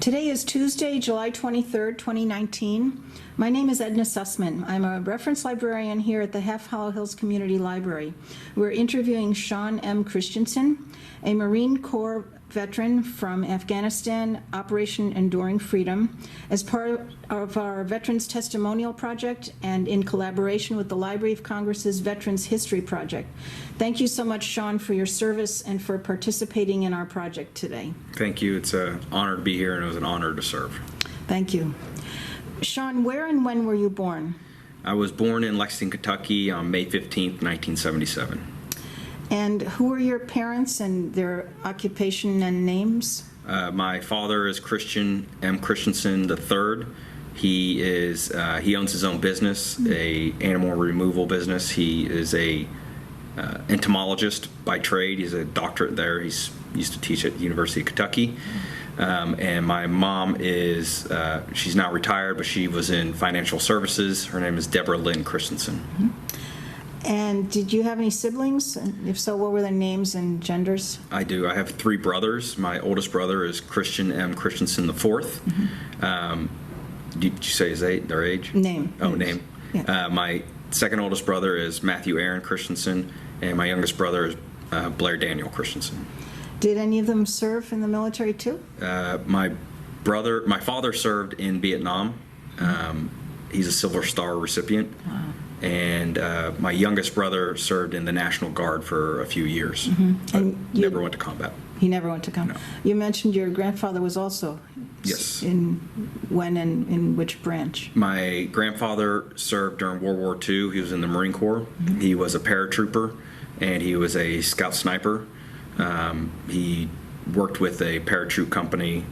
Today is Tuesday, July 23rd, 2019. My name is Edna Sussman. I'm a reference librarian here at the Half Hollow Hills Community Library. We're interviewing Sean M. Christensen, a Marine Corps veteran from Afghanistan, Operation Enduring Freedom, as part of our Veterans Testimonial Project and in collaboration with the Library of Congress's Veterans History Project. Thank you so much, Sean, for your service and for participating in our project today. Thank you. It's an honor to be here, and it was an honor to serve. Thank you. Sean, where and when were you born? I was born in Lexington, Kentucky on May 15th, 1977. And who are your parents and their occupation and names? My father is Christian M. Christensen III. He owns his own business, a animal removal business. He is a entomologist by trade. He's a doctorate there. He's used to teach at the University of Kentucky. And my mom is, she's now retired, but she was in financial services. Her name is Deborah Lynn Christensen. Mm-hmm. And did you have any siblings? And if so, what were their names and genders? I do. I have three brothers. My oldest brother is Christian M. Christensen IV. Mm-hmm. Did you say their age? Name. Oh, name. Yeah. My second oldest brother is Matthew Aaron Christensen, and my youngest brother is Blair Daniel Christensen. Did any of them serve in the military too? My father served in Vietnam. He's a Silver Star recipient. Wow. And my youngest brother served in the National Guard for a few years, but never went to combat. He never went to combat. No. You mentioned your grandfather was also. Yes. When and in which branch? My grandfather served during World War II. He was in the Marine Corps. Mm-hmm. He was a paratrooper, and he was a scout sniper. He worked with a parachute company,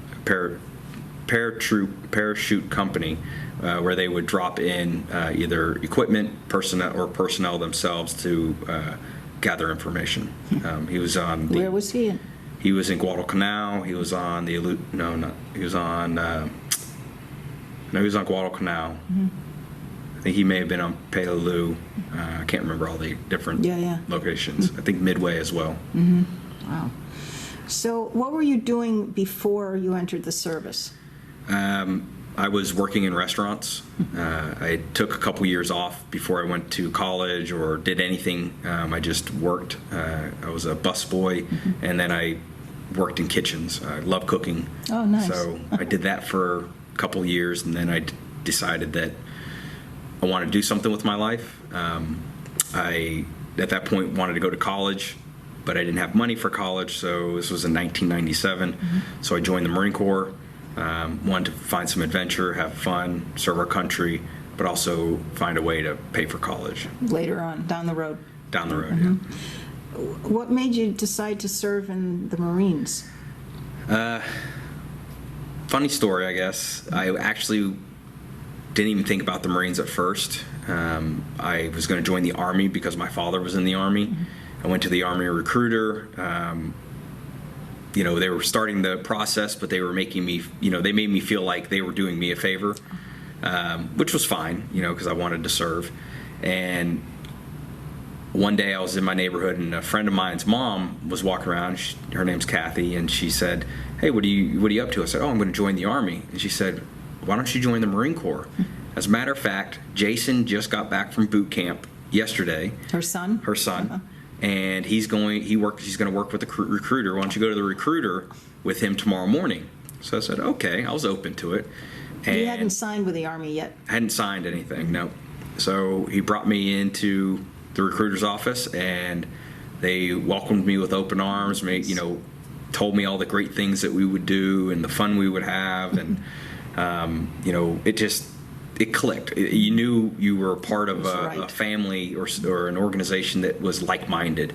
parachute company, where they would drop in either equipment, personnel themselves to gather information. He was on. Where was he? He was in Guadalcanal. He was on the he was on Guadalcanal. Mm-hmm. I think he may have been on Peleliu. I can't remember all the different locations. Mm-hmm. I think Midway as well. Mm-hmm. Wow. So what were you doing before you entered the service? I was working in restaurants. I took a couple years off before I went to college or did anything. I just worked. I was a busboy, and then I worked in kitchens. I love cooking. Oh, nice. So I did that for a couple years, and then I decided that I wanted to do something with my life. I, at that point, wanted to go to college, but I didn't have money for college, so this was in 1997. Mm-hmm. So I joined the Marine Corps. Wanted to find some adventure, have fun, serve our country, but also find a way to pay for college. Later on, down the road. Down the road, yeah. What made you decide to serve in the Marines? Funny story, I guess. I actually didn't even think about the Marines at first. I was going to join the Army because my father was in the Army. I went to the Army recruiter. They were starting the process, but they were making me, they made me feel like they were doing me a favor, which was fine, because I wanted to serve. And one day I was in my neighborhood, and a friend of mine's mom was walking around. Her name's Kathy, and she said, "Hey, what are you up to?" I said, "Oh, I'm going to join the Army." And she said, "Why don't you join the Marine Corps?" As a matter of fact, Jason just got back from boot camp yesterday. Her son? Her son. Uh-huh. And he's going to work with the recruiter. Why don't you go to the recruiter with him tomorrow morning? So I said, okay. I was open to it. And you hadn't signed with the Army yet? Hadn't signed anything, no. So he brought me into the recruiter's office, and they welcomed me with open arms, told me all the great things that we would do and the fun we would have. And, it clicked. You knew you were a part of a family or an organization that was like-minded,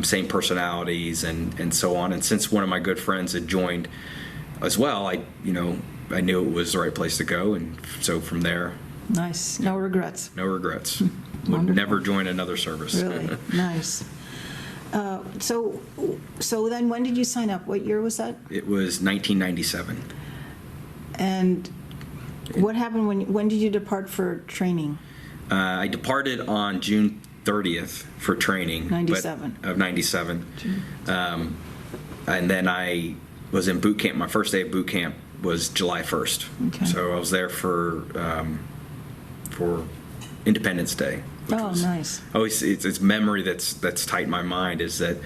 same personalities and so on. And since one of my good friends had joined as well, I knew it was the right place to go. And so from there. Nice. No regrets. No regrets. Would never join another service. Really? Nice. So then when did you sign up? What year was that? It was 1997. And what happened when did you depart for training? I departed on June 30th for training. 97. Of 97. And then I was in boot camp. My first day of boot camp was July 1st. Okay. So I was there for Independence Day. Oh, nice. Always, it's memory that's tight in my mind is that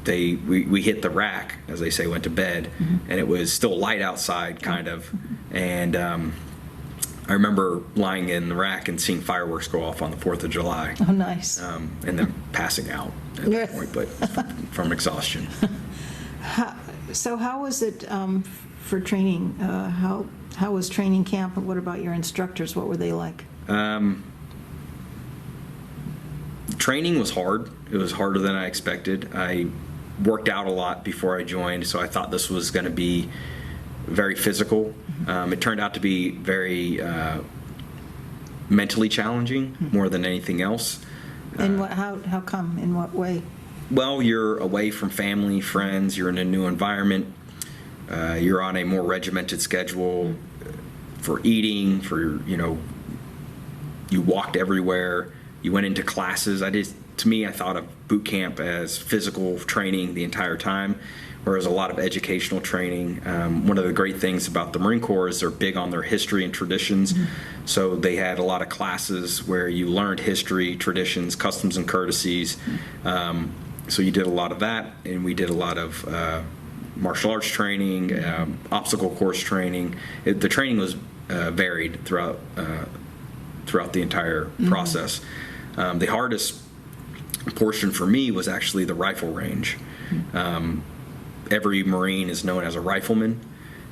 we hit the rack, as they say, went to bed, and it was still light outside, kind of, and I remember lying in the rack and seeing fireworks go off on the 4th of July. Oh, nice. And then passing out at that point, but from exhaustion. So how was it for training? How was training camp, and what about your instructors? What were they like? Training was hard. It was harder than I expected. I worked out a lot before I joined, so I thought this was going to be very physical. It turned out to be very mentally challenging more than anything else. And how come? In what way? Well, you're away from family, friends, you're in a new environment, you're on a more regimented schedule for eating, you walked everywhere, you went into classes. To me, I thought of boot camp as physical training the entire time, whereas a lot of educational training. One of the great things about the Marine Corps is they're big on their history and traditions. So they had a lot of classes where you learned history, traditions, customs and courtesies. So you did a lot of that, and we did a lot of martial arts training, obstacle course training. The training was varied throughout the entire process. The hardest portion for me was actually the rifle range. Every Marine is known as a rifleman,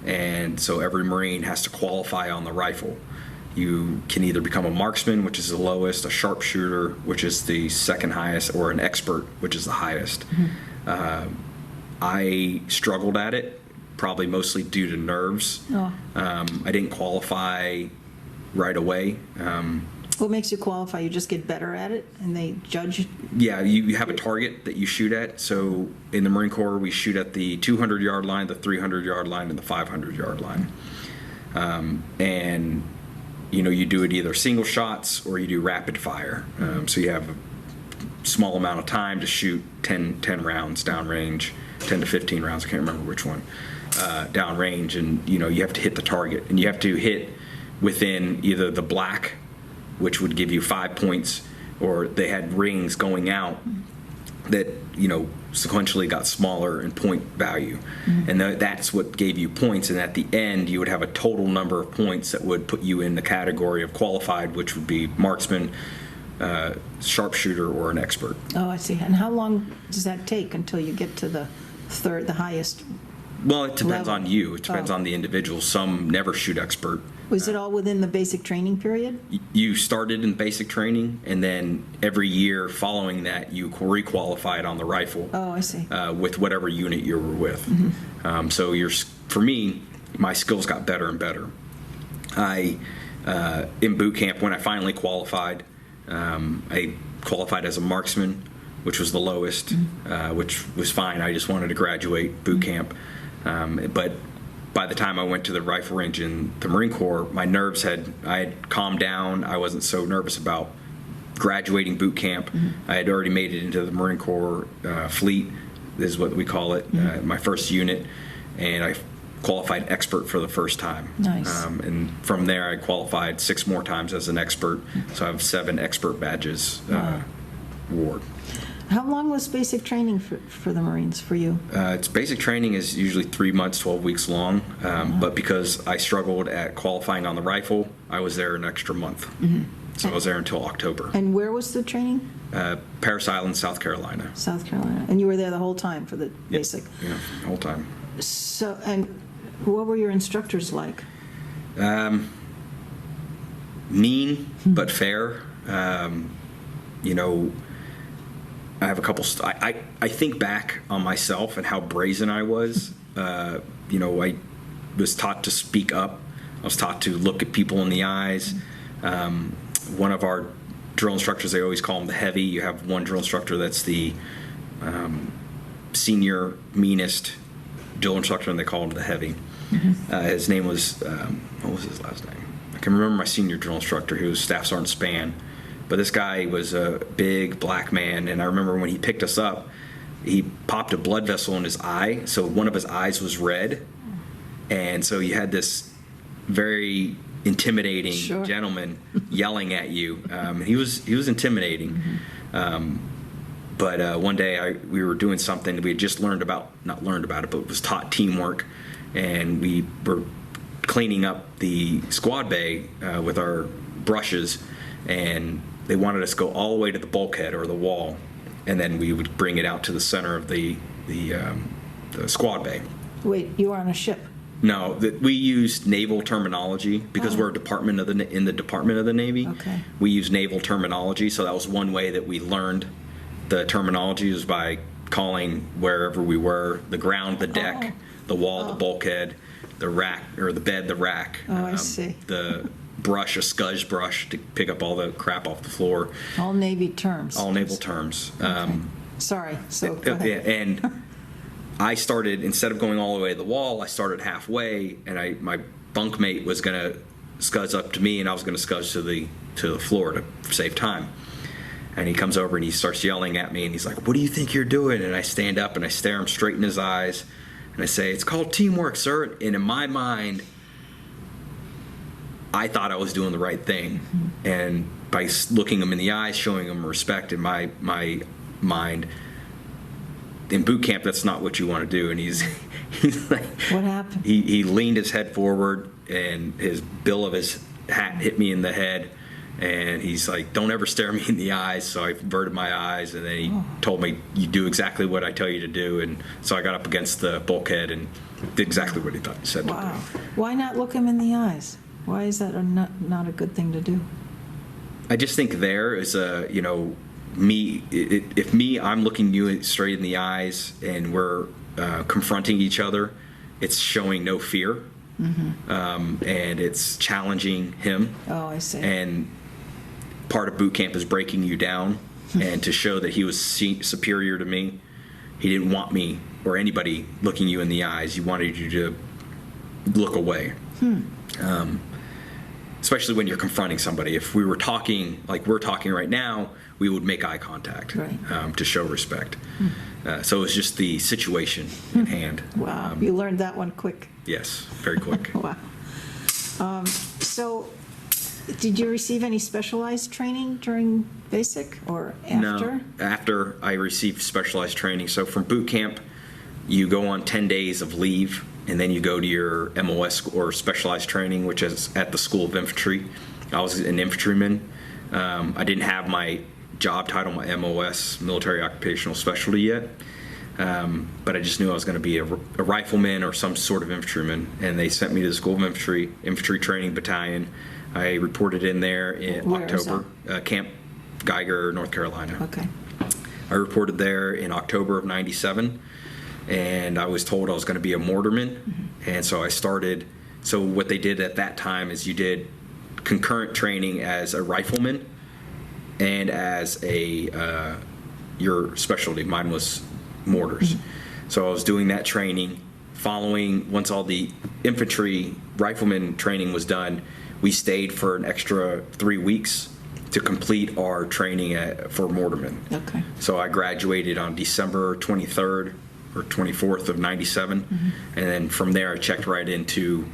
and so every Marine has to qualify on the rifle. You can either become a marksman, which is the lowest, a sharpshooter, which is the second highest, or an expert, which is the highest. I struggled at it, probably mostly due to nerves. I didn't qualify right away. What makes you qualify? You just get better at it, and they judge? Yeah, you have a target that you shoot at. So in the Marine Corps, we shoot at the 200-yard line, the 300-yard line, and the 500-yard line. And you do it either single shots or you do rapid fire. So you have a small amount of time to shoot 10 rounds downrange, 10 to 15 rounds, I can't remember which one, downrange, and you have to hit the target, and you have to hit within either the black, which would give you 5 points, or they had rings going out that sequentially got smaller in point value, and that's what gave you points. And at the end, you would have a total number of points that would put you in the category of qualified, which would be marksman, sharpshooter, or an expert. Oh, I see. And how long does that take until you get to the highest? Well, it depends level? on you. It depends on the individual. Some never shoot expert. Was it all within the basic training period? You started in basic training, and then every year following that, you re-qualified on the rifle. Oh, I see. With whatever unit you were with. So for me, my skills got better and better. In boot camp, when I finally qualified, I qualified as a marksman, which was the lowest, which was fine. I just wanted to graduate boot camp. But by the time I went to the rifle range in the Marine Corps, my nerves I had calmed down. I wasn't so nervous about graduating boot camp. I had already made it into the Marine Corps fleet, is what we call it, my first unit, and I qualified expert for the first time. Nice. And from there, I qualified 6 more times as an expert, so I have 7 expert badges award. How long was basic training for the Marines for you? It's basic training is usually 3 months, 12 weeks long, but because I struggled at qualifying on the rifle, I was there an extra month. So I was there until October. And where was the training? Parris Island, South Carolina. South Carolina. And you were there the whole time for the basic? Yeah, the whole time. So, and what were your instructors like? Mean, but fair. I have a couple. I think back on myself and how brazen I was. I was taught to speak up. I was taught to look at people in the eyes. One of our drill instructors, they always call him the heavy. You have one drill instructor that's the senior, meanest drill instructor, and they call him the heavy. His name was, what was his last name? I can remember my senior drill instructor, who was Staff Sergeant Spann. But this guy was a big black man, and I remember when he picked us up, he popped a blood vessel in his eye, so one of his eyes was red, And so you had this very intimidating Sure. gentleman yelling at you. He was intimidating. But one day we were doing something that we had just not learned about it, but was taught teamwork. And we were cleaning up the squad bay with our brushes, and they wanted us to go all the way to the bulkhead or the wall, and then we would bring it out to the center of the squad bay. Wait, you were on a ship? No, we used naval terminology because we're a department in the Department of the Navy. Okay. We use naval terminology, so that was one way that we learned the terminology, was by calling wherever we were: the ground, the deck, the wall, the bulkhead, the rack or the bed, the rack. I see. The brush, a scudge brush to pick up all the crap off the floor. All Navy terms. All naval terms. Okay. Sorry. So go ahead. Yeah, and I started, instead of going all the way to the wall, I started halfway, and my bunkmate was going to scuzz up to me, and I was going to scuzz to the floor to save time. And he comes over and he starts yelling at me, and he's like, "What do you think you're doing?" And I stand up and I stare him straight in his eyes, and I say, "It's called teamwork, sir." And in my mind, I thought I was doing the right thing. Mm-hmm. And by looking him in the eyes, showing him respect in my mind, in boot camp, that's not what you want to do. And he's like, what happened? He leaned his head forward, and his bill of his hat hit me in the head. And he's like, "Don't ever stare me in the eyes." So I averted my eyes, and then he told me, "You do exactly what I tell you to do." And so I got up against the bulkhead and did exactly what he said to do. Wow. Why not look him in the eyes? Why is that not a good thing to do? I just think there is I'm looking you straight in the eyes and we're confronting each other, it's showing no fear. Mm-hmm. And it's challenging him. Oh, I see. And part of boot camp is breaking you down, and to show that he was superior to me. He didn't want me or anybody looking you in the eyes. He wanted you to look away. Especially when you're confronting somebody. If we were talking like we're talking right now, we would make eye contact, right, to show respect. So it was just the situation in hand. Wow, you learned that one quick. Yes, very quick. Wow. So did you receive any specialized training during basic or after? No, after I received specialized training. So from boot camp, you go on 10 days of leave, and then you go to your MOS or specialized training, which is at the School of Infantry. I was an infantryman. I didn't have my job title, my MOS, military occupational specialty, yet. But I just knew I was going to be a rifleman or some sort of infantryman. And they sent me to the School of Infantry Training Battalion. I reported in there in October, Camp Geiger, North Carolina. Okay. I reported there in October of '97. And I was told I was going to be a mortarman. Mm-hmm. And so I started. So what they did at that time is you did concurrent training as a rifleman and as your specialty. Mine was mortars. Mm-hmm. So I was doing that training. Once all the infantry rifleman training was done, we stayed for an extra 3 weeks to complete our training for mortarmen. Okay. So I graduated on December 23rd or 24th of '97, mm-hmm, and then from there I checked right into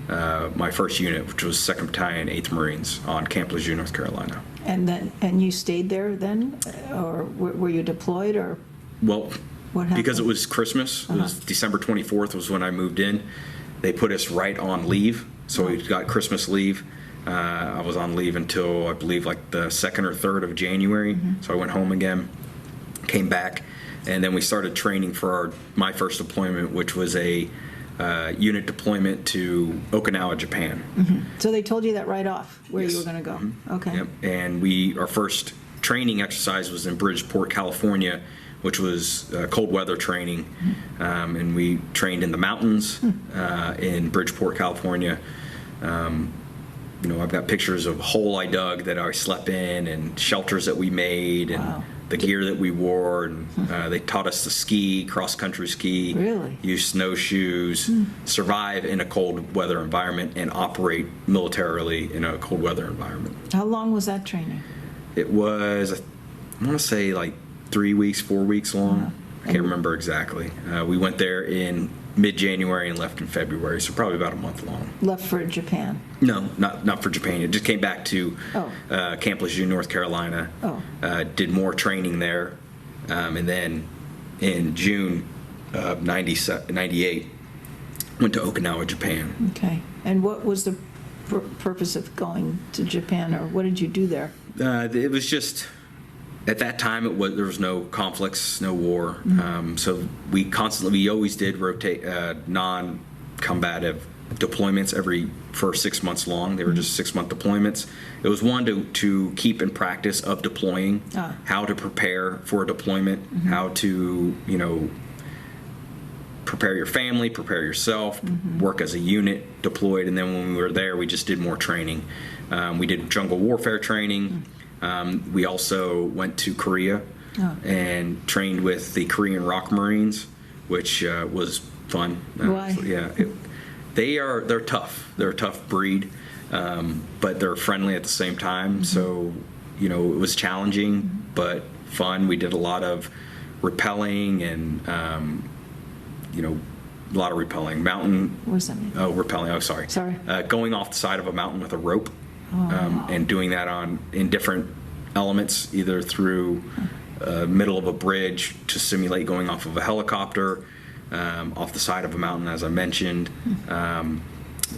my first unit, which was 2nd Battalion, 8th Marines on Camp Lejeune, North Carolina. And you stayed there then, or were you deployed, or? Well, what happened? Because it was Christmas, it was December 24th was when I moved in. They put us right on leave, so we got Christmas leave. I was on leave until I believe like the 2nd or 3rd of January, mm-hmm, so I went home again, came back, and then we started training for my first deployment, which was a unit deployment to Okinawa, Japan. Mm-hmm. So they told you that right off, where Yes. you were going to go? Mm-hmm. Okay. Yep. And our first training exercise was in Bridgeport, California, which was cold weather training. Mm-hmm. And we trained in the mountains in Bridgeport, California. I've got pictures of a hole I dug that I slept in, and shelters that we made, and wow, the gear that we wore, and they taught us to ski, cross-country ski, really, use snowshoes, survive in a cold weather environment, and operate militarily in a cold weather environment. How long was that training? It was, I want to say like 3 weeks, 4 weeks long. I can't remember exactly. We went there in mid-January and left in February, so probably about a month long. Left for Japan. No, not for Japan. It just came back to Camp Lejeune, North Carolina. Did more training there, and then in June of 98, went to Okinawa, Japan. Okay. And what was the purpose of going to Japan, or what did you do there? It was just, at that time, there was no conflicts, no war. So we always did rotate non-combative deployments for 6 months long. They were just 6-month deployments. It was one to keep in practice of deploying, how to prepare for a deployment, how to, prepare your family, prepare yourself, work as a unit deployed. And then when we were there, we just did more training. We did jungle warfare training. We also went to Korea and trained with the Korean Rock Marines, which was fun. Why? They're tough. They're a tough breed, but they're friendly at the same time. So, it was challenging, but fun. We did a lot of rappelling and, a lot of rappelling. Mountain. What does that mean? Oh, rappelling. Oh, sorry. Sorry. Going off the side of a mountain with a rope. And doing that in different elements, either through middle of a bridge to simulate going off of a helicopter, off the side of a mountain, as I mentioned.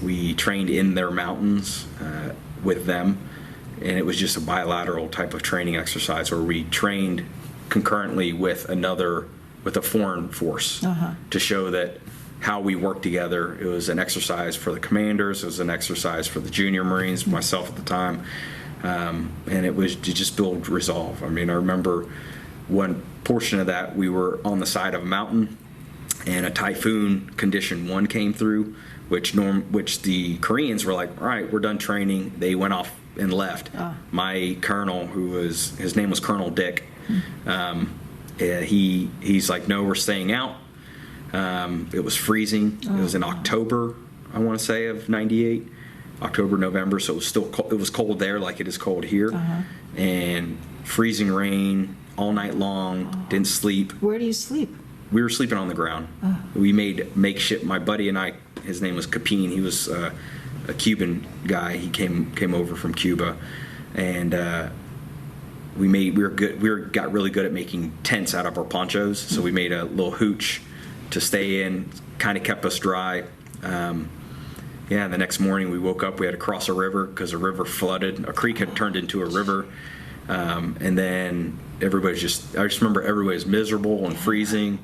We trained in their mountains with them, and it was just a bilateral type of training exercise where we trained concurrently with a foreign force to show that how we work together. It was an exercise for the commanders. It was an exercise for the junior Marines, myself at the time, and it was to just build resolve. I mean, I remember one portion of that, we were on the side of a mountain, and a Typhoon Condition 1 came through, which the Koreans were like, all right, we're done training. They went off and left. My colonel, his name was Colonel Dick, he's like, no, we're staying out. It was freezing. It was in October, I want to say, of 98, October, November. So it was still cold. It was cold there like it is cold here, and freezing rain all night long. Didn't sleep. Where do you sleep? We were sleeping on the ground. We made makeshift. My buddy and I, his name was Capine. He was a Cuban guy. He came over from Cuba, and we got really good at making tents out of our ponchos. So we made a little hooch to stay in, kind of kept us dry. The next morning we woke up, we had to cross a river because a river flooded. A creek had turned into a river. And then I just remember everybody was miserable and freezing.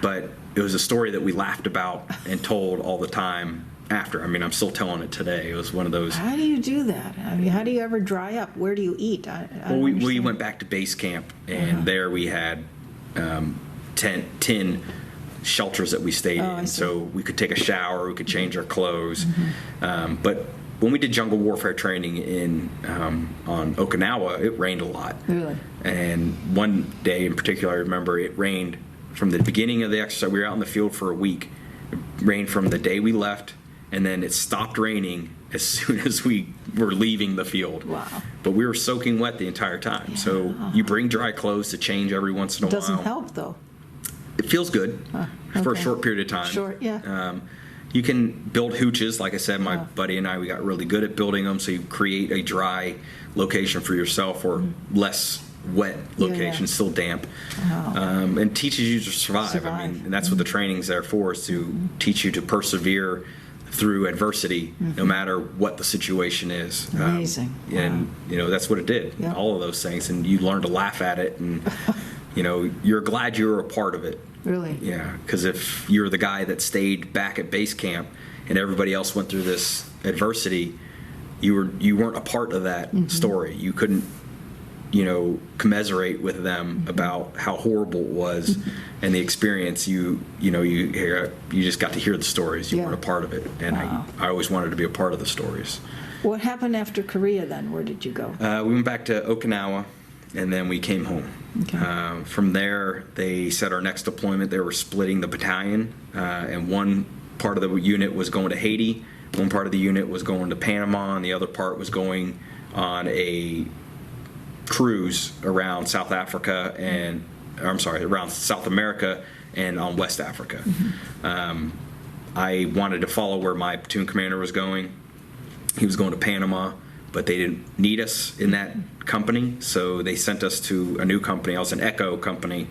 But it was a story that we laughed about and told all the time after. I mean, I'm still telling it today. It was one of those. How do you do that? I mean, how do you ever dry up? Where do you eat? We went back to base camp, and there we had 10 shelters that we stayed in, so we could take a shower, we could change our clothes. But when we did jungle warfare training on Okinawa, it rained a lot. Really? And one day in particular, I remember it rained from the beginning of the exercise. We were out in the field for a week. It rained from the day we left, and then it stopped raining as soon as we were leaving the field. Wow. But we were soaking wet the entire time. So you bring dry clothes to change every once in a while. Doesn't help, though. It feels good for a short period of time. Short, yeah. You can build hooches. Like I said, my buddy and I, we got really good at building them. So you create a dry location for yourself, or less wet location, still damp, and teaches you to survive. I mean, and that's what the training's there for, is to teach you to persevere through adversity, no matter what the situation is. Amazing. And that's what it did. Yep. All of those things, and you learn to laugh at it, and you're glad you were a part of it. Really? Yeah, because if you're the guy that stayed back at base camp and everybody else went through this adversity, you weren't a part of that story. You couldn't commiserate with them about how horrible it was and the experience. You just got to hear the stories. You weren't a part of it, and I always wanted to be a part of the stories. What happened after Korea then? Where did you go? We went back to Okinawa, and then we came home. Okay. From there, they said our next deployment, they were splitting the battalion, and one part of the unit was going to Haiti, one part of the unit was going to Panama, and the other part was going on a cruise around South Africa around South America and on West Africa. I wanted to follow where my platoon commander was going. He was going to Panama, but they didn't need us in that company, so they sent us to a new company. I was an Echo company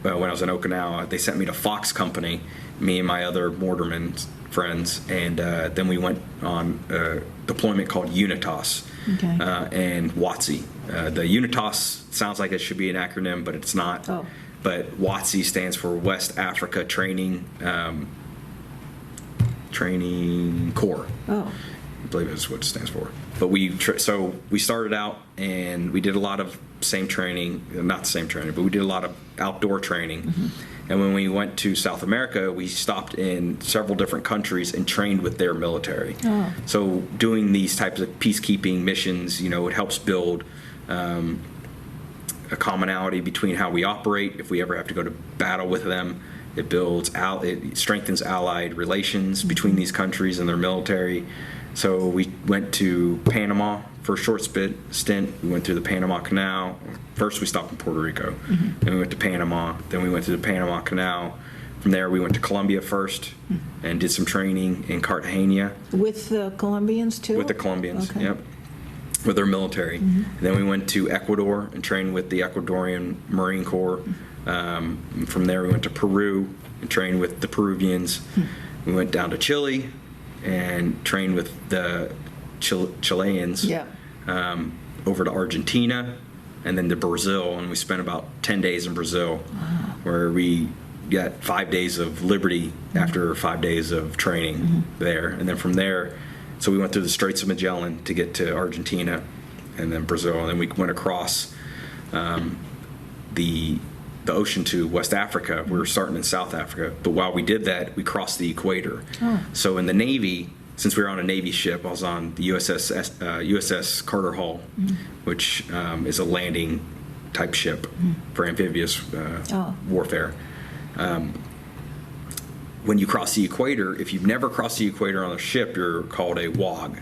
when I was in Okinawa. They sent me to Fox Company, me and my other mortarman friends, and then we went on a deployment called UNITAS and WOTC. The UNITAS sounds like it should be an acronym, but it's not. Oh. But WOTC stands for West Africa Training Corps. Oh. I believe that's what it stands for. But so we started out and we did a lot of not the same training, but we did a lot of outdoor training. And when we went to South America, we stopped in several different countries and trained with their military. Oh. So doing these types of peacekeeping missions, it helps build a commonality between how we operate. If we ever have to go to battle with them, it strengthens allied relations between these countries and their military. So we went to Panama for a short stint. We went through the Panama Canal. First we stopped in Puerto Rico. Then we went to Panama. Then we went through the Panama Canal. From there we went to Colombia first and did some training in Cartagena. With the Colombians too? With the Colombians, okay. Yep. With their military. Then we went to Ecuador and trained with the Ecuadorian Marine Corps. From there we went to Peru and trained with the Peruvians. We went down to Chile and trained with the Chileans. Yeah. Over to Argentina and then to Brazil, and we spent about 10 days in Brazil. Wow. Where we got 5 days of liberty after 5 days of training there. And then from there, so we went through the Straits of Magellan to get to Argentina and then Brazil, and then we went across the ocean to West Africa. We were starting in South Africa, but while we did that, we crossed the equator. So in the Navy, since we were on a Navy ship, I was on the USS Carter Hall, which is a landing type ship for amphibious warfare. When you cross the equator, if you've never crossed the equator on a ship, you're called a WOG.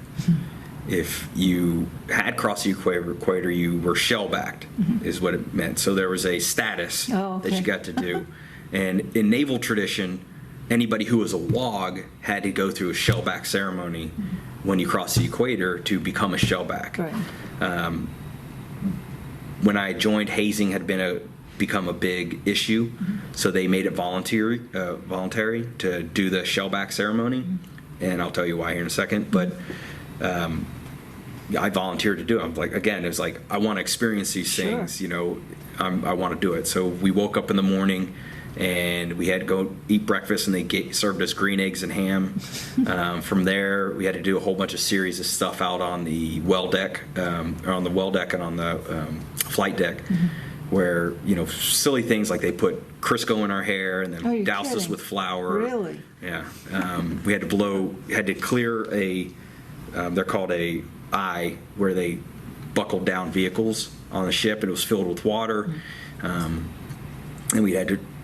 If you had crossed the equator, you were shellbacked, is what it meant. So there was a status that you got to do. And in naval tradition, anybody who was a WOG had to go through a shellback ceremony when you cross the equator to become a shellback. Right. When I joined, hazing had become a big issue, so they made it voluntary to do the shellback ceremony, and I'll tell you why here in a second. But I volunteered to do it. I'm like, again, it was like, I want to experience these things. I want to do it. So we woke up in the morning and we had to go eat breakfast, and they served us green eggs and ham. From there, we had to do a whole bunch of series of stuff out on the well deck, and on the flight deck, where, silly things like they put Crisco in our hair and then doused us with flour. Really? Yeah. We had to clear they're called a eye, where they buckled down vehicles on the ship, and it was filled with water. And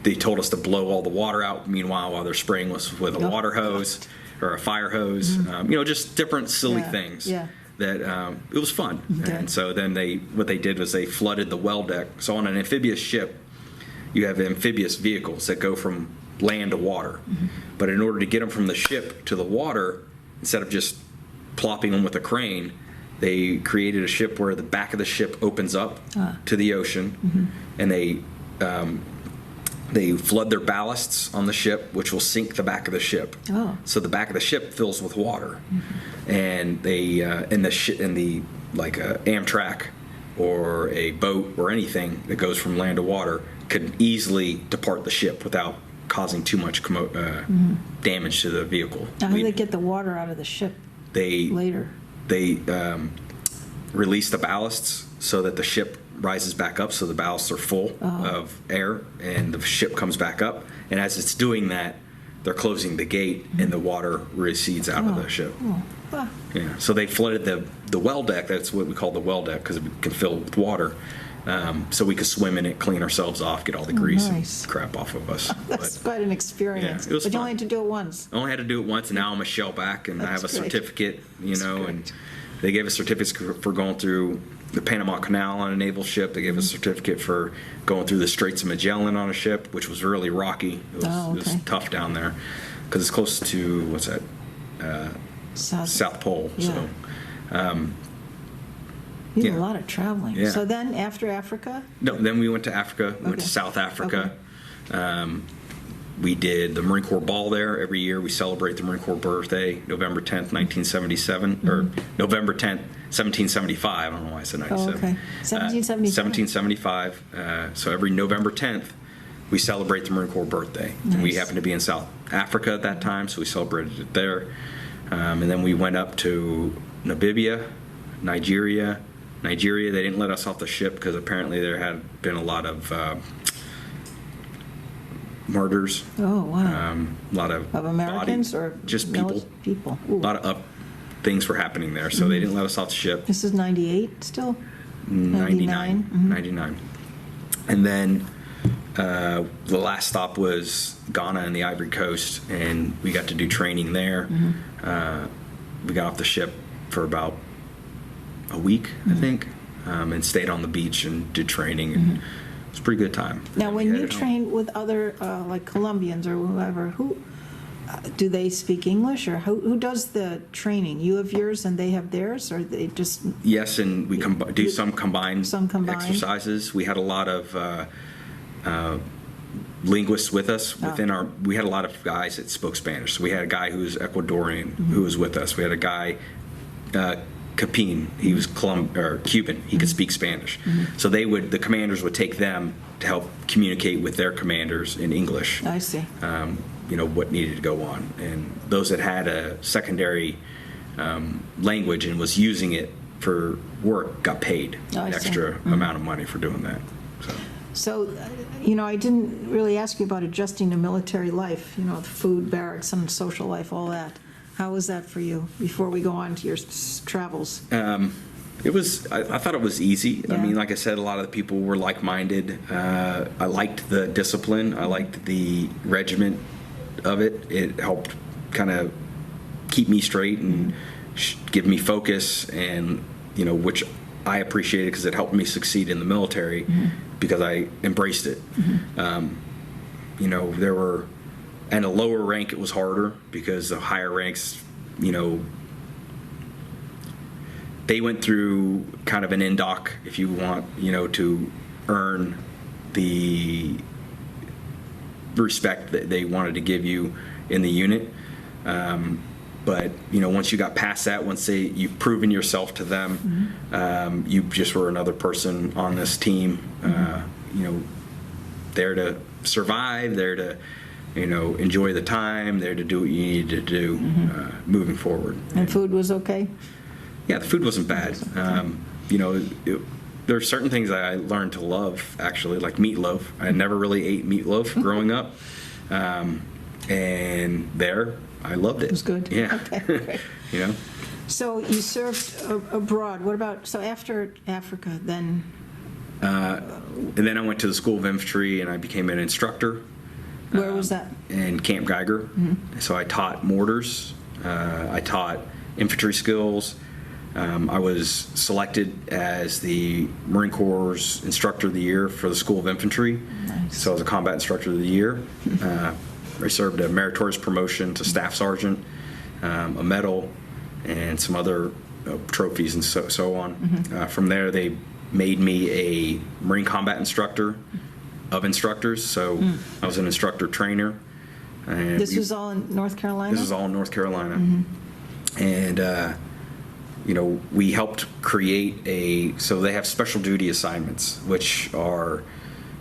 they told us to blow all the water out. Meanwhile, while they're spraying us with a water hose or a fire hose, just different silly things. Yeah. That it was fun. Okay. And so then what they did was they flooded the well deck. So on an amphibious ship, you have amphibious vehicles that go from land to water. But in order to get them from the ship to the water, instead of just plopping them with a crane, they created a ship where the back of the ship opens up to the ocean, and they flood their ballasts on the ship, which will sink the back of the ship. So the back of the ship fills with water, and they like a Amtrak or a boat or anything that goes from land to water could easily depart the ship without causing too much damage to the vehicle. Now, how do they get the water out of the ship later? They release the ballasts so that the ship rises back up, so the ballasts are full of air, and the ship comes back up. And as it's doing that, they're closing the gate, and the water recedes out of the ship. Yeah. So they flooded the well deck. That's what we call the well deck, because it can fill with water. So we could swim in it, clean ourselves off, get all the grease and crap off of us. That's quite an experience. Yeah, it was but fun. you only had to do it once. I only had to do it once, and now I'm a shellback, and I have a certificate, and they gave us certificates for going through the Panama Canal on a naval ship. They gave us a certificate for going through the Straits of Magellan on a ship, which was really rocky. It was tough down there. because it's close to, what's that, South Pole. Yeah. So You did yeah. a lot of traveling. Yeah. So then after Africa? no, then we went to Africa. We went to Okay. South Africa. We did the Marine Corps Ball there. Every year we celebrate the Marine Corps birthday, November 10th, 1977, or November 10th, 1775. I don't know why I said 97. Oh, okay. 1775. 1775. So every November 10th, we celebrate the Marine Corps birthday. And we Nice. happened to be in South Africa at that time, so we celebrated it there. And then we went up to Namibia, Nigeria. They didn't let us off the ship because apparently there had been a lot of murders. Oh, wow. A lot of Americans body- or just people. People. A Ooh. lot of things were happening there, so they didn't let us off the ship. This is 98 still? 99. Mhm. 99. And then the last stop was Ghana and the Ivory Coast, and we got to do training there. We got off the ship for about a week, I think, and stayed on the beach and did training. And it was a pretty good time. Now, And when we you headed home. train with other, like Colombians or whoever, who do they speak English, or who does the training? You have yours and they have theirs, or they just? Yes, and we do some combined exercises. We had a lot of linguists with us. We had a lot of guys that spoke Spanish. So we had a guy who was Ecuadorian who was with us. We had a guy, Capin. He was Cuban. He could speak Spanish. So the commanders would take them to help communicate with their commanders in English. I see. What needed to go on, and those that had a secondary language and was using it for work got paid I an see. extra amount of money for doing that. So, I didn't really ask you about adjusting to military life, the food, barracks, and social life, all that. How was that for you before we go on to your travels? It was. I thought it was easy. I Yeah. mean, like I said, a lot of the people were like-minded. I liked the discipline. I liked the regiment of it. It helped kind of keep me straight and give me focus, and which I appreciated because it helped me succeed in the military because I embraced it. There were, and a lower rank it was harder because the higher ranks, they went through kind of an NDOC, if you want, to earn the respect that they wanted to give you in the unit. But once you got past that, once you've proven yourself to them, you just were another person on this team. There to survive, there to enjoy the time, there to do what you need to do moving forward. And food was okay? Yeah, the food wasn't bad. There are certain things that I learned to love, actually, like meatloaf. I never really ate meatloaf growing up. And there, I loved it. It was good? Yeah. Okay, great. So you served abroad. What about, so after Africa, then? And then I went to the School of Infantry and I became an instructor. Where was that? In Camp Geiger. So I taught mortars. I taught infantry skills. I was selected as the Marine Corps Instructor of the Year for the School of Infantry. Nice. So I was a Combat Instructor of the Year. I served a meritorious promotion to Staff Sergeant, a medal, and some other trophies and so on. From there, they made me a Marine Combat Instructor of instructors. So I was an instructor trainer. And This was all in North Carolina? This is all in North Carolina. And we helped create so they have special duty assignments, which are,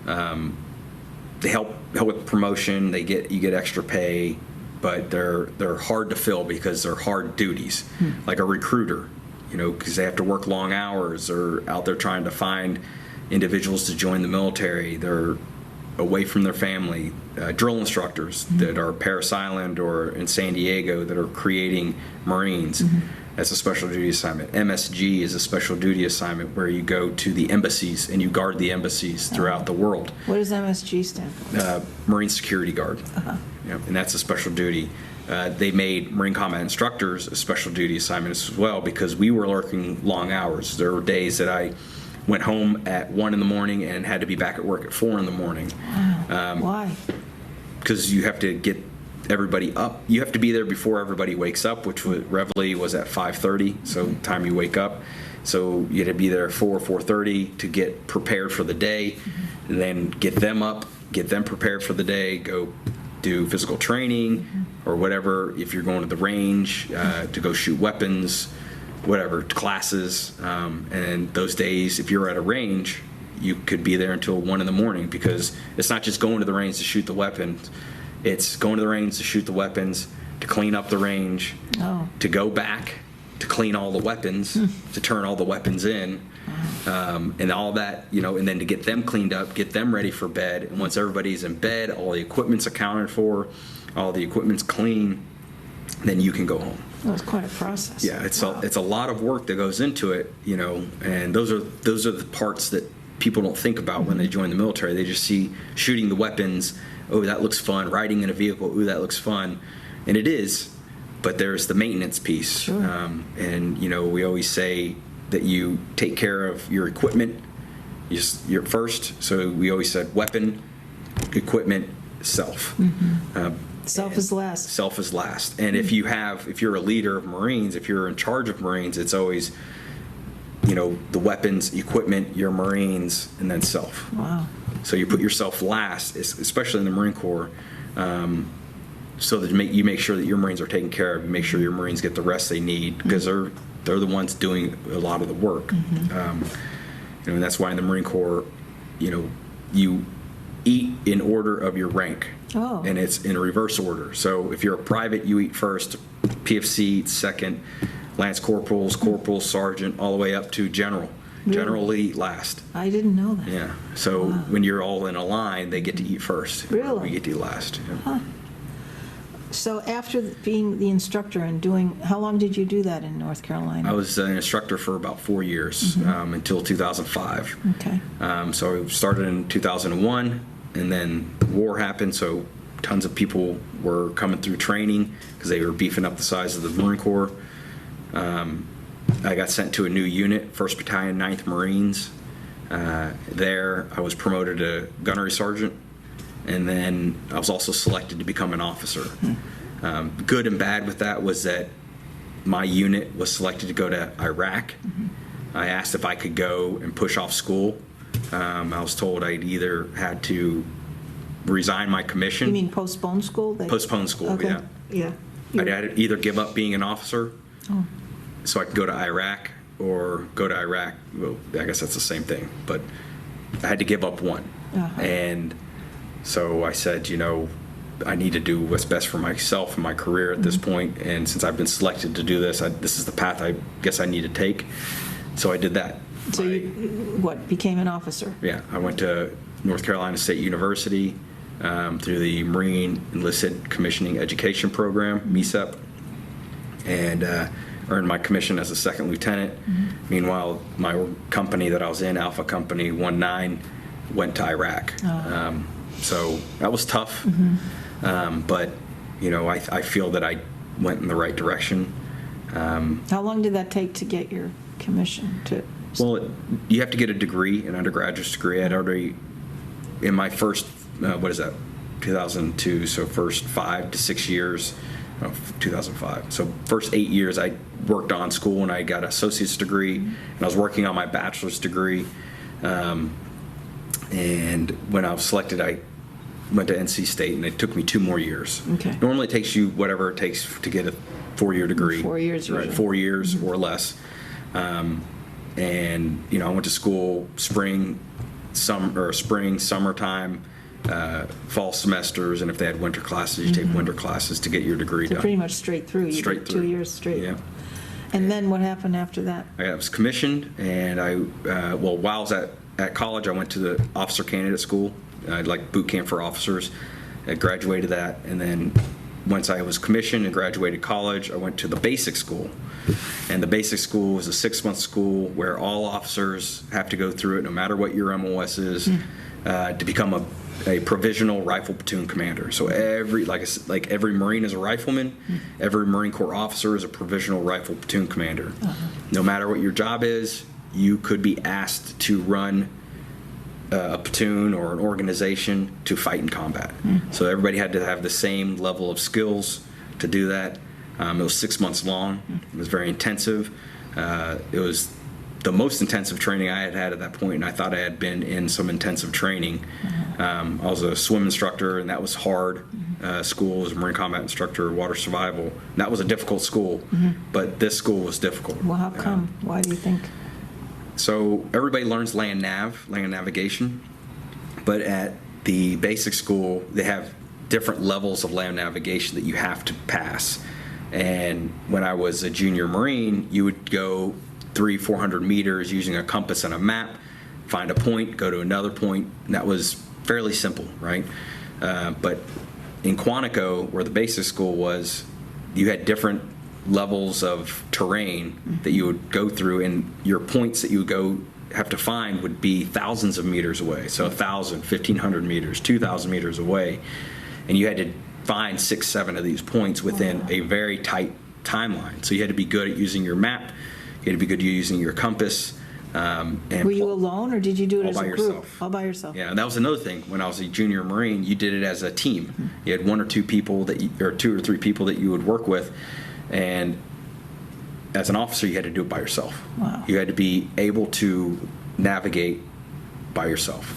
they help with promotion, you get extra pay, but they're hard to fill because they're hard duties, like a recruiter, because they have to work long hours, or out there trying to find individuals to join the military. They're away from their family. Drill instructors that are Paris Island or in San Diego that are creating Marines. That's a special duty assignment. MSG is a special duty assignment where you go to the embassies and you guard the embassies throughout the world. What does MSG stand for? Marine Security Guard. And that's a special duty. They made Marine Combat Instructors a special duty assignment as well because we were working long hours. There were days that I went home at 1 in the morning and had to be back at work at 4 in the morning. Why? Because you have to get everybody up. You have to be there before everybody wakes up, which Reveille was at 5:30, so time you wake up. So you had to be there at 4:30 to get prepared for the day, and then get them up, get them prepared for the day, go do physical training or whatever. If you're going to the range to go shoot weapons, whatever, classes. And those days, if you're at a range, you could be there until 1 in the morning, because it's not just going to the range to shoot the weapons. It's going to the range to shoot the weapons, to clean up the range, to go back, to clean all the weapons, to turn all the weapons in, and all that, and then to get them cleaned up, get them ready for bed. And once everybody's in bed, all the equipment's accounted for, all the equipment's clean, then you can go home. That was quite a process. Yeah, it's a lot of work that goes into it, and those are the parts that people don't think about when they join the military. They just see shooting the weapons. Oh, that looks fun. Riding in a vehicle. Ooh, that looks fun, and it is. But there's the maintenance piece, Sure. And we always say that you take care of your equipment. You're first. So we always said weapon, equipment, self. Self is last. Self is last. And if you're a leader of Marines, if you're in charge of Marines, it's always, the weapons, equipment, your Marines, and then self. Wow. So you put yourself last, especially in the Marine Corps, so that you make sure that your Marines are taken care of. You make sure your Marines get the rest they need, because they're the ones doing a lot of the work. And that's why in the Marine Corps, you eat in order of your rank. Oh. And it's in reverse order. So if you're a private, you eat first, PFC eats second, lance corporals, sergeant, all the way up to general. Really? General eat last. I didn't know that. Yeah. So when you're all in a line, they get to eat first. Really? We get to eat last. Yeah. So after being the instructor and how long did you do that in North Carolina? I was an instructor for about 4 years, until 2005. Okay. So I started in 2001, and then war happened, so tons of people were coming through training because they were beefing up the size of the Marine Corps. I got sent to a new unit, 1st Battalion, 9th Marines. There, I was promoted to gunnery sergeant, and then I was also selected to become an officer. Good and bad with that was that my unit was selected to go to Iraq. I asked if I could go and push off school. I was told I'd either had to resign my commission. You mean postpone school? Postpone school, Okay. yeah. Yeah. I'd had to either give up being an officer, so I could go to Iraq, or go to Iraq. Well, I guess that's the same thing, but I had to give up one. And so I said, I need to do what's best for myself and my career at this point. And since I've been selected to do this, this is the path I guess I need to take. So I did that. So you, became an officer? Yeah, I went to North Carolina State University through the Marine Enlisted Commissioning Education Program, MESEP, and earned my commission as a second lieutenant. Meanwhile, my company that I was in, Alpha Company 19, went to Iraq. So that was tough, but I feel that I went in the right direction. How long did that take to get your commission? Well, you have to get a degree, an undergraduate degree. I'd already, in my first, 2002, so first 5 to 6 years, 2005. So first 8 years I worked on school, and I got an associate's degree, and I was working on my bachelor's degree. And when I was selected, I went to NC State, and it took me 2 more years. Okay. Normally it takes you whatever it takes to get a 4-year degree. 4 years, right? usually. 4 years or less. And I went to school spring, summertime, fall semesters, and if they had winter classes, you take winter classes to get your degree So done. pretty much straight through. You Straight did through. 2 years straight. Yeah. And then what happened after that? I was commissioned, and while I was at college, I went to the officer candidate school. I like boot camp for officers. I graduated that, and then once I was commissioned and graduated college, I went to the basic school. And the basic school is a 6-month school where all officers have to go through it, no matter what your MOS is, to become a provisional rifle platoon commander. So every Marine is a rifleman, every Marine Corps officer is a provisional rifle platoon commander. No matter what your job is, you could be asked to run a platoon or an organization to fight in combat. So everybody had to have the same level of skills to do that. It was 6 months long. It was very intensive. It was the most intensive training I had had at that point, and I thought I had been in some intensive training. I was a swim instructor, and that was hard. School was a Marine Combat Instructor, water survival. And that was a difficult school, but this school was difficult. Well, how come? Why do you think? So everybody learns land navigation, but at the basic school, they have different levels of land navigation that you have to pass. And when I was a junior Marine, you would go 300-400 meters using a compass and a map, find a point, go to another point, and that was fairly simple, right? But in Quantico, where the basic school was, you had different levels of terrain that you would go through, and your points that you would have to find would be thousands of meters away. So 1,000, 1,500 meters, 2,000 meters away, and you had to find 6-7 of these points within a very tight timeline. So you had to be good at using your map. You had to be good at using your compass. And Were you alone, or did you do it all as by a group? yourself. All by yourself. Yeah, and that was another thing. When I was a junior Marine, you did it as a team. You had 1 or 2 people or 2 or 3 people that you would work with, and as an officer, you had to do it by yourself. Wow. You had to be able to navigate by yourself.